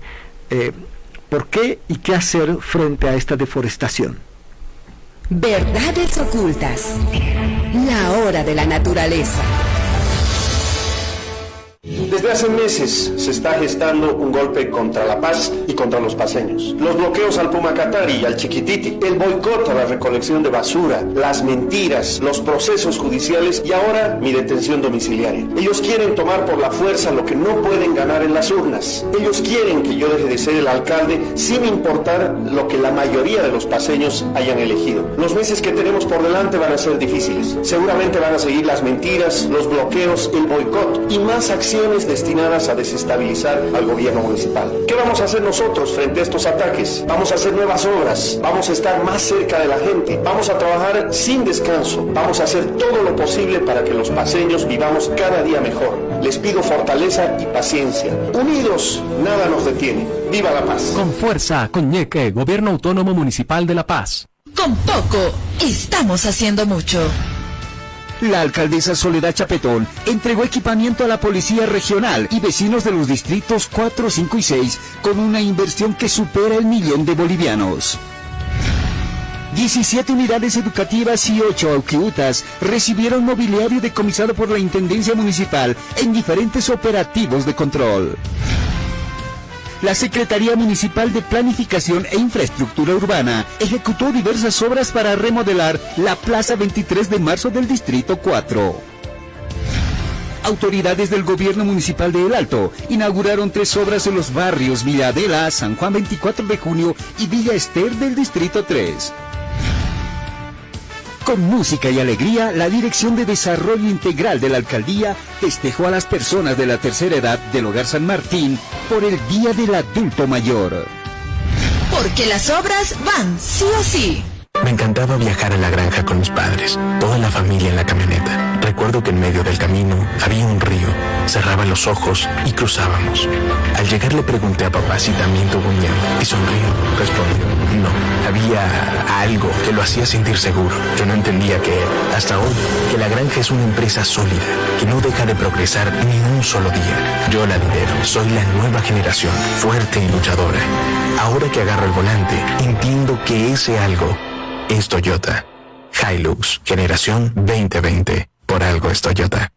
por qué y qué hacer frente a esta deforestación. Verdades ocultas. La hora de la naturaleza. Desde hace meses se está gestando un golpe contra La Paz y contra los paceños. Los bloqueos al Pumacatari y al Chiquititi, el boicot a la recolección de basura, las mentiras, los procesos judiciales y ahora mi detención domiciliaria. Ellos quieren tomar por la fuerza lo que no pueden ganar en las urnas. Ellos quieren que yo deje de ser el alcalde sin importar lo que la mayoría de los paceños hayan elegido. Los meses que tenemos por delante van a ser difíciles. Seguramente van a seguir las mentiras, los bloqueos, el boicot y más acciones de destinadas a desestabilizar al gobierno municipal. ¿Qué vamos a hacer nosotros frente a estos ataques? Vamos a hacer nuevas obras, vamos a estar más cerca de la gente, vamos a trabajar sin descanso, vamos a hacer todo lo posible para que los paceños vivamos cada día mejor. Les pido fortaleza y paciencia. Unidos, nada nos detiene. ¡Viva la paz! Con fuerza, con ñeque, Gobierno Autónomo Municipal de La Paz. Con poco, estamos haciendo mucho. La alcaldesa Soledad Chapetón entregó equipamiento a la Policía Regional y vecinos de los distritos 4, 5 y 6 con una inversión que supera el 1 millón de bolivianos. 17 unidades educativas y 8 auquiutas recibieron mobiliario decomisado por la Intendencia Municipal en diferentes operativos de control. La Secretaría Municipal de Planificación e Infraestructura Urbana ejecutó diversas obras para remodelar la Plaza 23 de Marzo del Distrito 4. Autoridades del Gobierno Municipal de El Alto inauguraron 3 obras en los barrios Villa Adela, San Juan 24 de Junio y Villa Ester del Distrito 3. Con música y alegría, la Dirección de Desarrollo Integral de la Alcaldía festejó a las personas de la tercera edad del Hogar San Martín por el Día del Adulto Mayor. Porque las obras van sí o sí. Me encantaba viajar a la granja con mis padres, toda la familia en la camioneta. Recuerdo que en medio del camino había un río. Cerraba los ojos y cruzábamos. Al llegar le pregunté a papá si también tuvo miedo y sonrió. Respondió, no. Había algo que lo hacía sentir seguro. Yo no entendía qué era. Hasta hoy, que la granja es una empresa sólida, que no deja de progresar ni un solo día. Yo la lidero. Soy la nueva generación, fuerte y luchadora. Ahora que agarro el volante, entiendo que ese algo es Toyota. Hilux, generación 2020. Por algo es Toyota.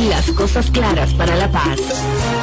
Las cosas claras para La Paz.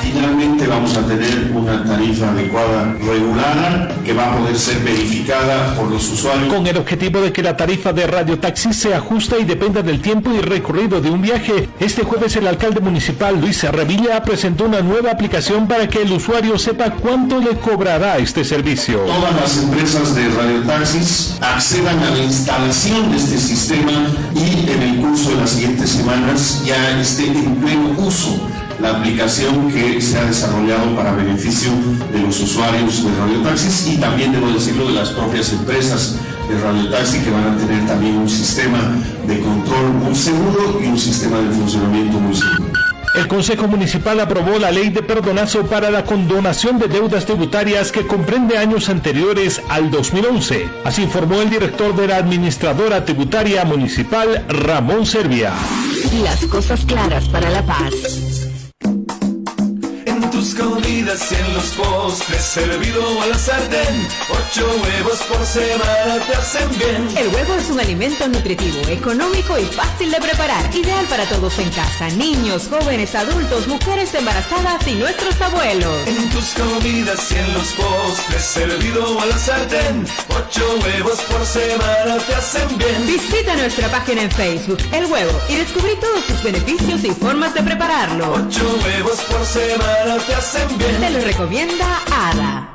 Finalmente vamos a tener una tarifa adecuada, regulada, que va a poder ser verificada por los usuarios. Con el objetivo de que la tarifa de radiotaxi se ajuste y dependa del tiempo y recorrido de un viaje, este jueves el alcalde municipal Luis Revilla presentó una nueva aplicación para que el usuario sepa cuánto le cobrará este servicio. Todas las empresas de radiotaxis accedan a la instalación de este sistema y en el curso de las siguientes semanas ya esté en pleno uso la aplicación que se ha desarrollado para beneficio de los usuarios de radiotaxis y también, debo decirlo, de las propias empresas de radiotaxi que van a tener también un sistema de control muy seguro y un sistema de funcionamiento muy seguro. El Consejo Municipal aprobó la ley de perdonazo para la condonación de deudas tributarias que comprende años anteriores al 2011. Así informó el director de la Administradora Tributaria Municipal, Ramón Servia. Las cosas claras para La Paz. En tus comidas y en los postres, servido a la sartén, 8 huevos por semana te hacen bien. El huevo es un alimento nutritivo, económico y fácil de preparar, ideal para todos en casa, niños, jóvenes, adultos, mujeres embarazadas y nuestros abuelos. En tus comidas y en los postres, servido a la sartén, 8 huevos por semana te hacen bien. Visita nuestra página en Facebook, El Huevo, y descubrí todos sus beneficios y formas de prepararlo. 8 huevos por semana te hacen bien. Te lo recomienda Ada.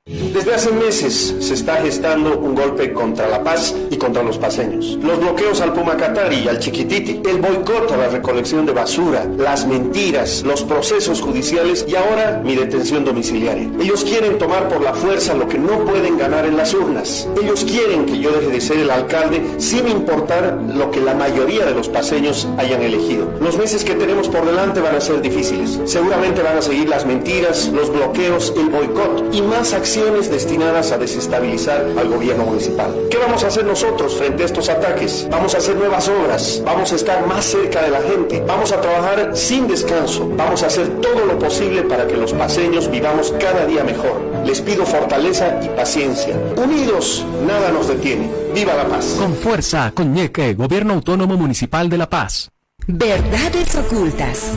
Desde hace meses se está gestando un golpe contra La Paz y contra los paceños. Los bloqueos al Pumacatari y al Chiquititi, el boicot a la recolección de basura, las mentiras, los procesos judiciales y ahora mi detención domiciliaria. Ellos quieren tomar por la fuerza lo que no pueden ganar en las urnas. Ellos quieren que yo deje de ser el alcalde sin importar lo que la mayoría de los paceños hayan elegido. Los meses que tenemos por delante van a ser difíciles. Seguramente van a seguir las mentiras, los bloqueos, el boicot y más acciones destinadas a desestabilizar al gobierno municipal. ¿Qué vamos a hacer nosotros frente a estos ataques? Vamos a hacer nuevas obras, vamos a estar más cerca de la gente, vamos a trabajar sin descanso, vamos a hacer todo lo posible para que los paceños vivamos cada día mejor. Les pido fortaleza y paciencia. Unidos, nada nos detiene. ¡Viva la paz! Con fuerza, con ñeque, Gobierno Autónomo Municipal de La Paz. Verdades ocultas.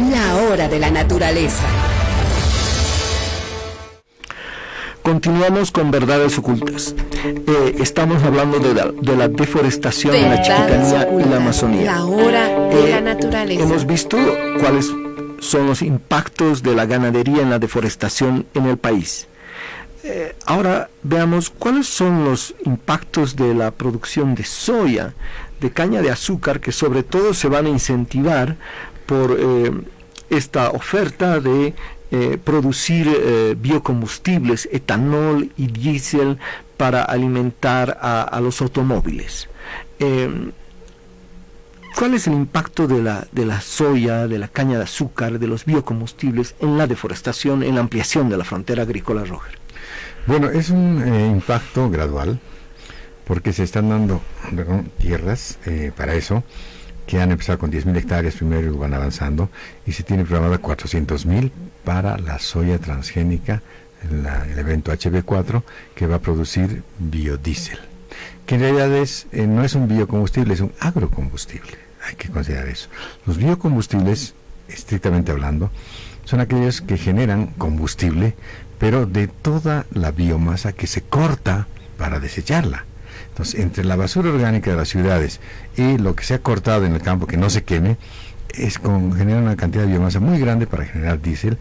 La hora de la naturaleza. Continuamos con verdades ocultas. Estamos hablando de la deforestación en la Chiquitanía y la Amazonía. La hora de la naturaleza. Hemos visto cuáles son los impactos de la ganadería en la deforestación en el país. Ahora veamos cuáles son los impactos de la producción de soya de caña de azúcar que sobre todo se van a incentivar por esta oferta de producir biocombustibles, etanol y diésel para alimentar a los automóviles. ¿Cuál es el impacto de la soya, de la caña de azúcar, de los biocombustibles en la deforestación, en la ampliación de la frontera agrícola, Roger? Bueno, es un impacto gradual, porque se están dando tierras para eso, que han empezado con 10.000 hectáreas primero y van avanzando, y se tiene programada 400.000 para la soya transgénica, el evento HB4, que va a producir biodiesel, que en realidad no es un biocombustible, es un agrocombustible. Hay que considerar eso. Los biocombustibles, estrictamente hablando, son aquellos que generan combustible, pero de toda la biomasa que se corta para desecharla. Entonces, entre la basura orgánica de las ciudades y lo que se ha cortado en el campo que no se queme, genera una cantidad de biomasa muy grande para generar diésel,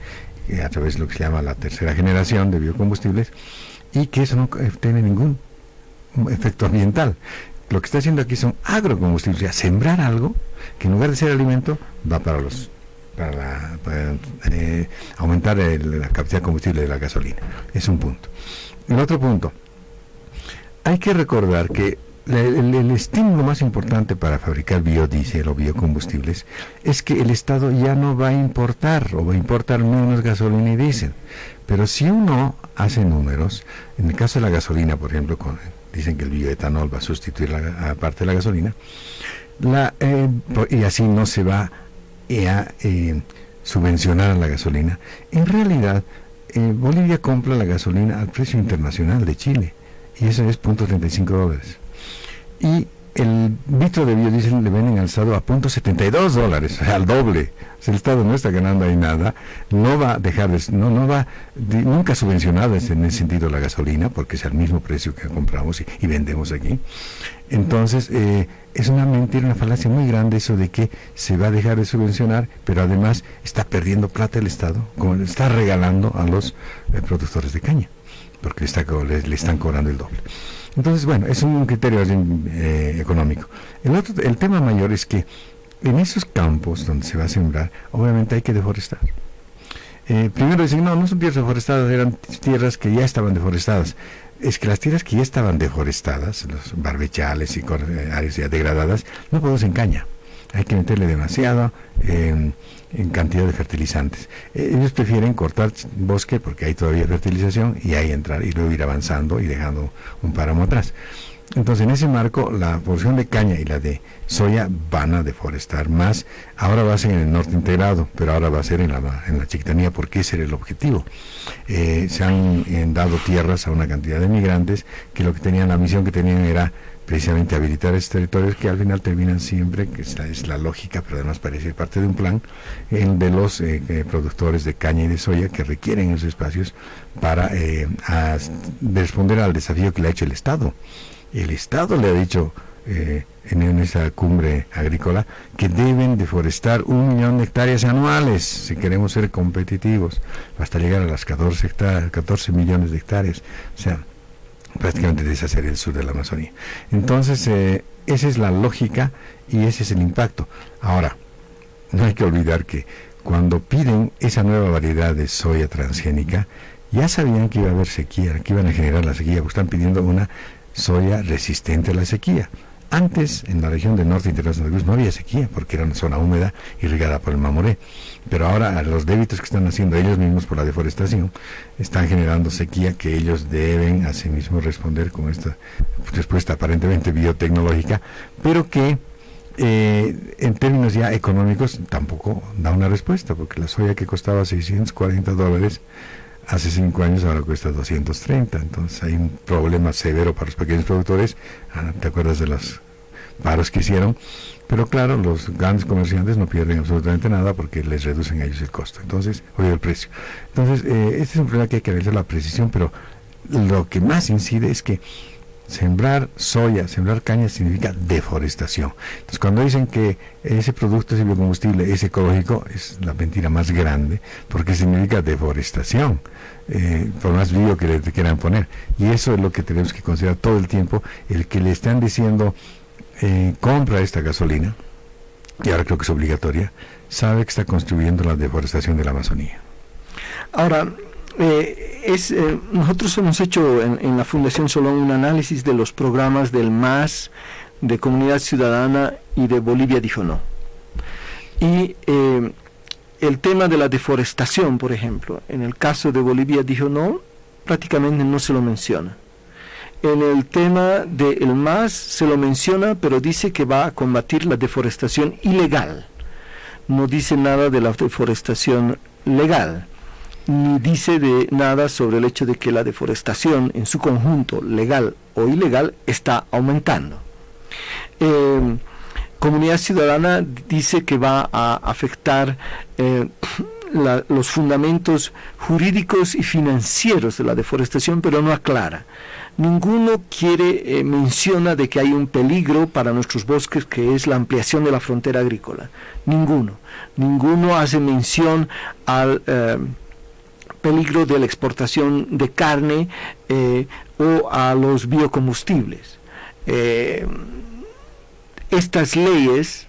a través de lo que se llama la tercera generación de biocombustibles, y que eso no tiene ningún efecto ambiental. Lo que está haciendo aquí son agrocombustibles, o sea, sembrar algo que en lugar de ser alimento va para aumentar la capacidad de combustible de la gasolina. Es un punto. El otro punto, hay que recordar que el estímulo más importante para fabricar biodiesel o biocombustibles es que el Estado ya no va a importar, o va a importar menos gasolina y diésel. Pero si uno hace números, en el caso de la gasolina, por ejemplo, dicen que el bioetanol va a sustituir a parte de la gasolina, y así no se va a subvencionar a la gasolina. En realidad, Bolivia compra la gasolina al precio internacional de Chile, y eso es $0.35. Y el litro de biodiesel le venden al Estado a $0.72, o sea, al doble. Si el Estado no está ganando ahí nada, no va a dejar nunca subvencionado en ese sentido la gasolina, porque es al mismo precio que compramos y vendemos aquí. Entonces, es una mentira, una falacia muy grande eso de que se va a dejar de subvencionar, pero además está perdiendo plata el Estado, como le está regalando a los productores de caña, porque le están cobrando el doble. Entonces, bueno, es un criterio económico. El tema mayor es que en esos campos donde se va a sembrar, obviamente hay que deforestar. Primero dicen, no son tierras deforestadas, eran tierras que ya estaban deforestadas. Es que las tierras que ya estaban deforestadas, los barbechales y áreas ya degradadas, no producen caña. Hay que meterle demasiado en cantidad de fertilizantes. Ellos prefieren cortar bosque porque hay todavía fertilización, y ahí entrar y luego ir avanzando y dejando un páramo atrás. Entonces, en ese marco, la porción de caña y la de soya van a deforestar más. Ahora va a ser en el norte integrado, pero ahora va a ser en la Chiquitanía, porque ese era el objetivo. Se han dado tierras a una cantidad de migrantes que la misión que tenían era precisamente habilitar esos territorios, que al final terminan siempre, que es la lógica, pero además parece ser parte de un plan, de los productores de caña y de soya, que requieren esos espacios para responder al desafío que le ha hecho el Estado. El Estado le ha dicho en esa cumbre agrícola que deben deforestar 1 millón de hectáreas anuales si queremos ser competitivos, hasta llegar a las 14 millones de hectáreas, o sea, prácticamente deshacer el sur de la Amazonía. Entonces, esa es la lógica y ese es el impacto. Ahora, no hay que olvidar que cuando piden esa nueva variedad de soya transgénica, ya sabían que iba a haber sequía, que iban a generar la sequía, porque están pidiendo una soya resistente a la sequía. Antes, en la región del norte interior de Santa Cruz no había sequía, porque era una zona húmeda irrigada por el Mamoré. Pero ahora los débitos que están haciendo ellos mismos por la deforestación están generando sequía, que ellos deben a sí mismos responder con esta respuesta aparentemente biotecnológica, pero que en términos ya económicos tampoco da una respuesta, porque la soya que costaba $640 hace 5 años ahora cuesta 230, entonces hay un problema severo para los pequeños productores. ¿Te acuerdas de los paros que hicieron? Pero claro, los grandes comerciantes no pierden absolutamente nada porque les reducen a ellos el costo, el precio. Entonces, este es un problema que hay que realizar la precisión, pero lo que más incide es que sembrar soya, sembrar caña significa deforestación. Entonces, cuando dicen que ese producto, ese biocombustible es ecológico, es la mentira más grande, porque significa deforestación, por más bio que le quieran poner. Y eso es lo que tenemos que considerar todo el tiempo. El que le están diciendo compra esta gasolina, y ahora creo que es obligatoria, sabe que está contribuyendo a la deforestación de la Amazonía. Ahora, nosotros hemos hecho en la Fundación Solón un análisis de los programas del MAS, de Comunidad Ciudadana y de Bolivia Dijo No. Y el tema de la deforestación, por ejemplo, en el caso de Bolivia Dijo No, prácticamente no se lo menciona. En el tema del MAS se lo menciona, pero dice que va a combatir la deforestación ilegal. No dice nada de la deforestación legal, ni dice nada sobre el hecho de que la deforestación en su conjunto, legal o ilegal, está aumentando. Comunidad Ciudadana dice que va a afectar los fundamentos jurídicos y financieros de la deforestación, pero no aclara. Ninguno menciona de que hay un peligro para nuestros bosques, que es la ampliación de la frontera agrícola. Ninguno hace mención al peligro de la exportación de carne o a los biocombustibles. Estas leyes,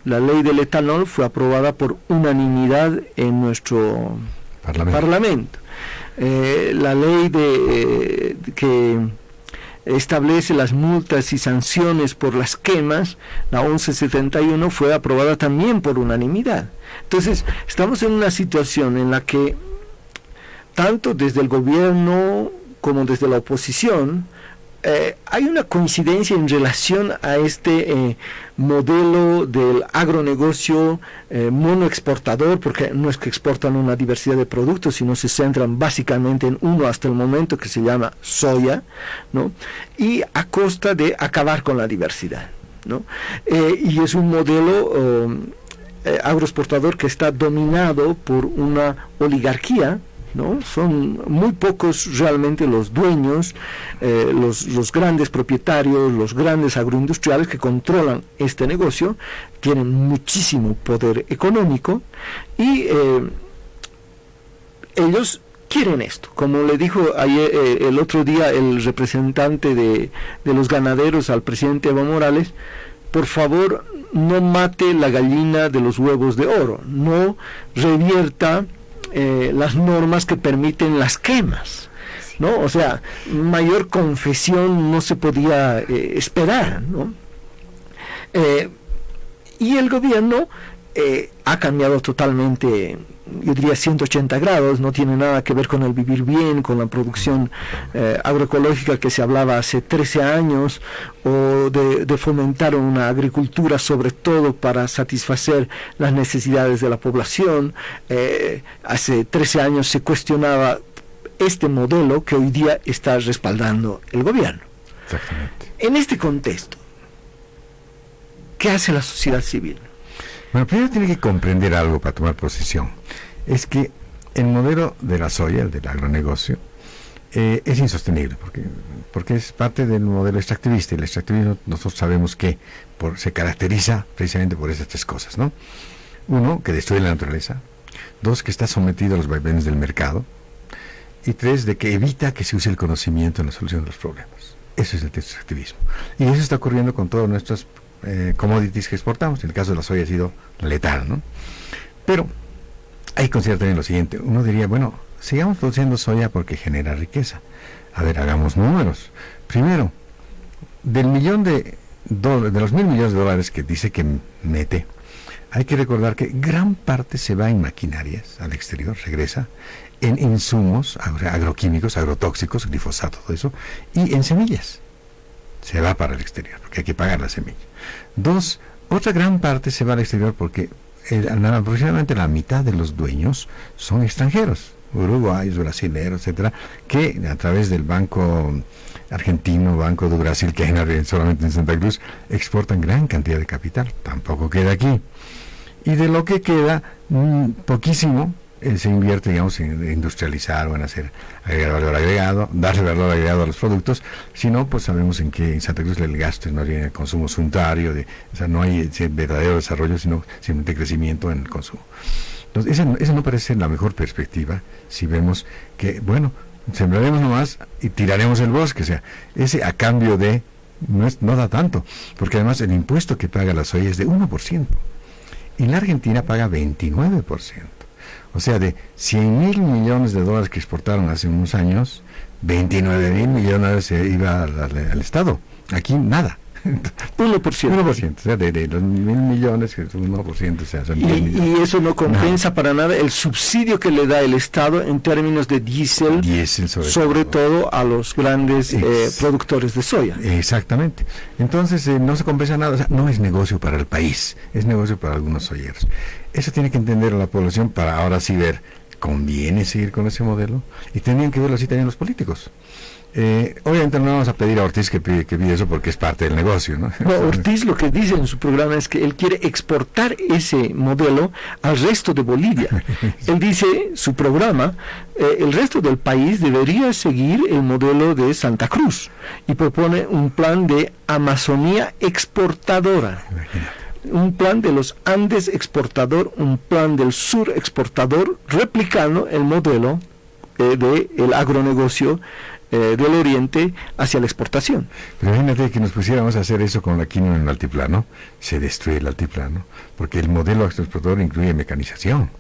la ley del etanol fue aprobada por unanimidad en nuestro Parlamento. La ley que establece las multas y sanciones por las quemas, la 1171, fue aprobada también por unanimidad. Entonces, estamos en una situación en la que tanto desde el gobierno como desde la oposición hay una coincidencia en relación a este modelo del agronegocio monoexportador, porque no es que exportan una diversidad de productos, sino se centran básicamente en uno hasta el momento, que se llama soya, ¿no? Y a costa de acabar con la diversidad, ¿no? Y es un modelo agroexportador que está dominado por una oligarquía, ¿no? Son muy pocos realmente los dueños, los grandes propietarios, los grandes agroindustriales que controlan este negocio, tienen muchísimo poder económico y ellos quieren esto. Como le dijo ayer, el otro día el representante de los ganaderos al presidente Evo Morales, por favor no mate la gallina de los huevos de oro, no revierta las normas que permiten las quemas, ¿no? O sea, mayor confesión no se podía esperar, ¿no? Y el gobierno ha cambiado totalmente, yo diría 180 grados, no tiene nada que ver con el vivir bien, con la producción agroecológica que se hablaba hace 13 años, o de fomentar una agricultura sobre todo para satisfacer las necesidades de la población. Hace 13 años se cuestionaba este modelo que hoy día está respaldando el gobierno. Exactamente. En este contexto, ¿qué hace la sociedad civil? Bueno, primero tiene que comprender algo para tomar posición. Es que el modelo de la soya, el del agronegocio, es insostenible, porque es parte del modelo extractivista, y el extractivismo nosotros sabemos que se caracteriza precisamente por esas tres cosas, ¿no? Uno, que destruye la naturaleza; dos, que está sometido a los vaivenes del mercado; y tres, de que evita que se use el conocimiento en la solución de los problemas. Eso es el extractivismo. Y eso está ocurriendo con todas nuestras commodities que exportamos. En el caso de la soya ha sido letal, ¿no? Pero hay que considerar también lo siguiente. Uno diría, bueno, sigamos produciendo soya porque genera riqueza. A ver, hagamos números. Primero, de los $1.000 millones que dice que mete, hay que recordar que gran parte se va en maquinarias al exterior, regresa, en insumos agroquímicos, agrotóxicos, glifosato, todo eso, y en semillas. Se va para el exterior, porque hay que pagar la semilla. Dos, otra gran parte se va al exterior porque aproximadamente la mitad de los dueños son extranjeros, uruguayos, brasileños, etcétera, que a través del Banco Argentino, Banco do Brasil, que hay solamente en Santa Cruz, exportan gran cantidad de capital. Tampoco queda aquí. Y de lo que queda, poquísimo se invierte, digamos, en industrializar o en hacer valor agregado, darle valor agregado a los productos. Si no, pues sabemos en que en Santa Cruz el gasto no viene el consumo suntuario, o sea, no hay ese verdadero desarrollo, sino simplemente crecimiento en el consumo. Entonces, esa no parece ser la mejor perspectiva si vemos que, bueno, sembraremos nomás y tiraremos el bosque, o sea, ese a cambio de no da tanto, porque además el impuesto que paga la soya es de 1%. Y la Argentina paga 29%. O sea, de 100.000 millones de dólares que exportaron hace unos años, 29.000 millones se iba al Estado. Aquí nada. 1%. 1%, o sea, de los 1.000 millones, 1%, o sea, son 10 millones. Y eso no compensa para nada el subsidio que le da el Estado en términos de diésel sobre todo a los grandes productores de soya. Exactamente. Entonces, no se compensa nada, o sea, no es negocio para el país, es negocio para algunos soyeros. Eso tiene que entender a la población para ahora sí ver, ¿conviene seguir con ese modelo? Y tenían que verlo así también los políticos. Obviamente no vamos a pedir a Ortiz que pide eso porque es parte del negocio, ¿no? No, Ortiz lo que dice en su programa es que él quiere exportar ese modelo al resto de Bolivia. Él dice, su programa, el resto del país debería seguir el modelo de Santa Cruz y propone un plan de Amazonía exportadora. Imagínate. Un plan de los Andes exportador, un plan del sur exportador, replicando el modelo del agronegocio del oriente hacia la exportación. Pero imagínate que nos pusiéramos a hacer eso con la quinoa en el altiplano, se destruye el altiplano, porque el modelo exportador incluye mecanización.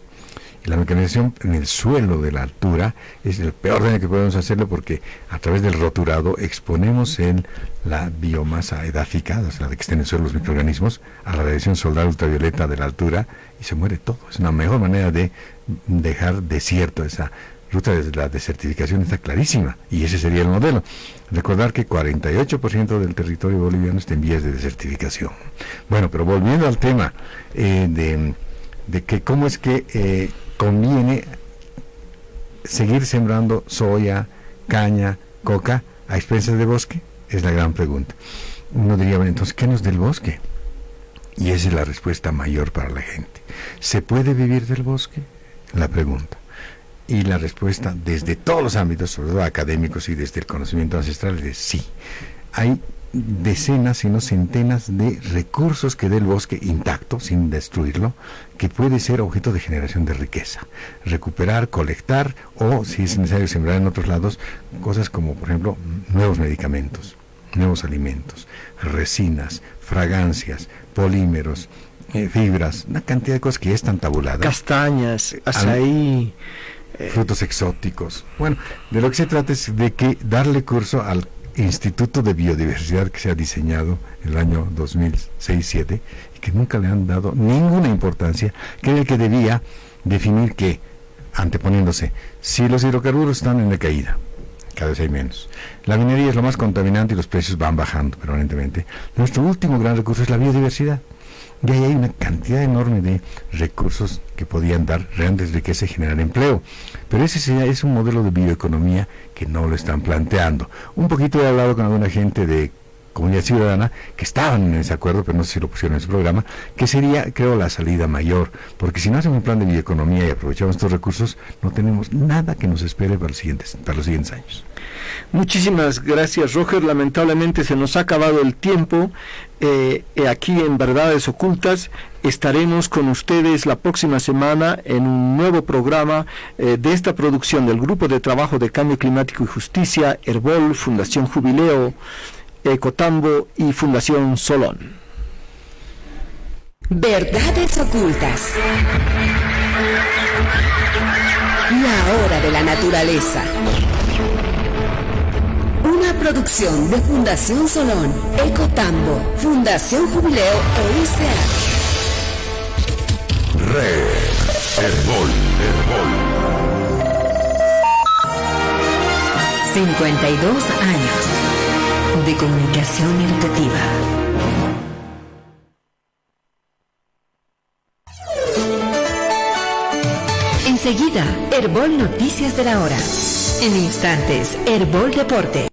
Y la mecanización en el suelo de la altura es el peor daño que podemos hacerlo, porque a través del roturado exponemos la biomasa edáfica, o sea, la que está en el suelo, los microorganismos, a la radiación solar ultravioleta de la altura y se muere todo. Es una mejor manera de dejar desierto. Esa ruta de la desertificación está clarísima y ese sería el modelo. Recordar que 48% del territorio boliviano está en vías de desertificación. Bueno, pero volviendo al tema de que cómo es que conviene seguir sembrando soya, caña, coca a expensas de bosque, es la gran pregunta. Uno diría, bueno, entonces, ¿qué nos da el bosque? Y esa es la respuesta mayor para la gente. ¿Se puede vivir del bosque? La pregunta. Y la respuesta desde todos los ámbitos, sobre todo académicos y desde el conocimiento ancestral, es sí. Hay decenas, si no centenas de recursos que da el bosque intacto, sin destruirlo, que puede ser objeto de generación de riqueza. Recuperar, colectar o, si es necesario, sembrar en otros lados, cosas como, por ejemplo, nuevos medicamentos, nuevos alimentos, resinas, fragancias, polímeros, fibras, una cantidad de cosas que ya están tabuladas. Castañas, azaí, frutos exóticos. Bueno, de lo que se trata es de que darle curso al Instituto de Biodiversidad que se ha diseñado en el año 2006-2007 y que nunca le han dado ninguna importancia, que era el que debía definir que, anteponiéndose, si los hidrocarburos están en decaída, cada vez hay menos, la minería es lo más contaminante y los precios van bajando permanentemente, nuestro último gran recurso es la biodiversidad. Y ahí hay una cantidad enorme de recursos que podían dar grandes riquezas y generar empleo. Pero ese es un modelo de bioeconomía que no lo están planteando. Un poquito he hablado con alguna gente de Comunidad Ciudadana que estaban en ese acuerdo, pero no sé si lo pusieron en su programa, que sería, creo, la salida mayor. Porque si no hacemos un plan de bioeconomía y aprovechamos estos recursos, no tenemos nada que nos espere para los siguientes años. Muchísimas gracias, Roger. Lamentablemente se nos ha acabado el tiempo. Aquí en Verdades Ocultas estaremos con ustedes la próxima semana en un nuevo programa de esta producción del Grupo de Trabajo de Cambio Climático y Justicia, Herbol, Fundación Jubileo, Ecotambo y Fundación Solón. Verdades Ocultas. La hora de la naturaleza. Una producción de Fundación Solón, Ecotambo, Fundación Jubileo e ICEAT. Red Herbol. 52 años de comunicación educativa. Enseguida, Herbol Noticias de la Hora. En instantes, Herbol Deporte.